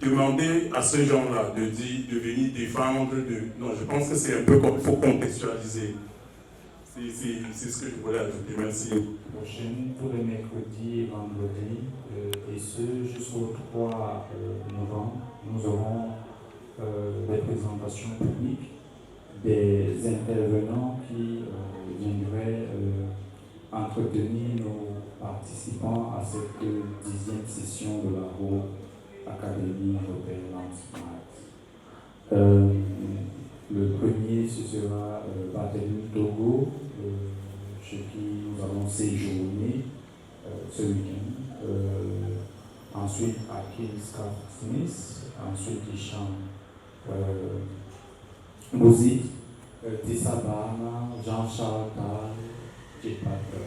demander à ce genre-là de venir défendre, non, je pense que c'est un peu comme il faut contextualiser. C'est ce que je voulais ajouter. Merci. Prochaine, tous les mercredis et vendredis, et ce jusqu'au 3 novembre, nous aurons des présentations publiques, des intervenants qui viendraient entretenir nos participants à cette 10e session de la Haute Académie européenne Smart. Le premier, ce sera Barthélemy Togo, chez qui nous allons séjourner ce week-end. Ensuite, Akin Smith, ensuite Hicham Bouzid, Tessa Bahama, Jean-Charles Tal, J. Pater.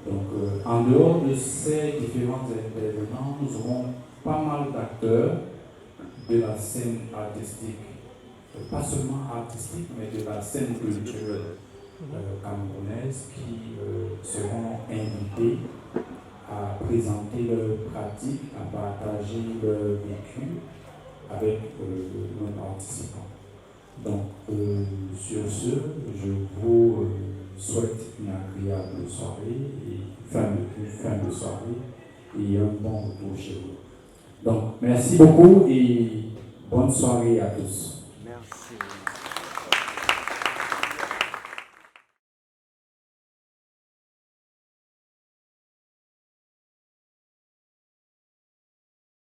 Donc, en dehors de ces différents intervenants, nous aurons pas mal d'acteurs de la scène artistique, pas seulement artistique, mais de la scène culturelle camerounaise qui seront invités à présenter leurs pratiques, à partager leur vécu avec nos participants. Donc, sur ce, je vous souhaite une agréable soirée, et fin de soirée, et un bon retour chez vous. Donc, merci beaucoup et bonne soirée à tous.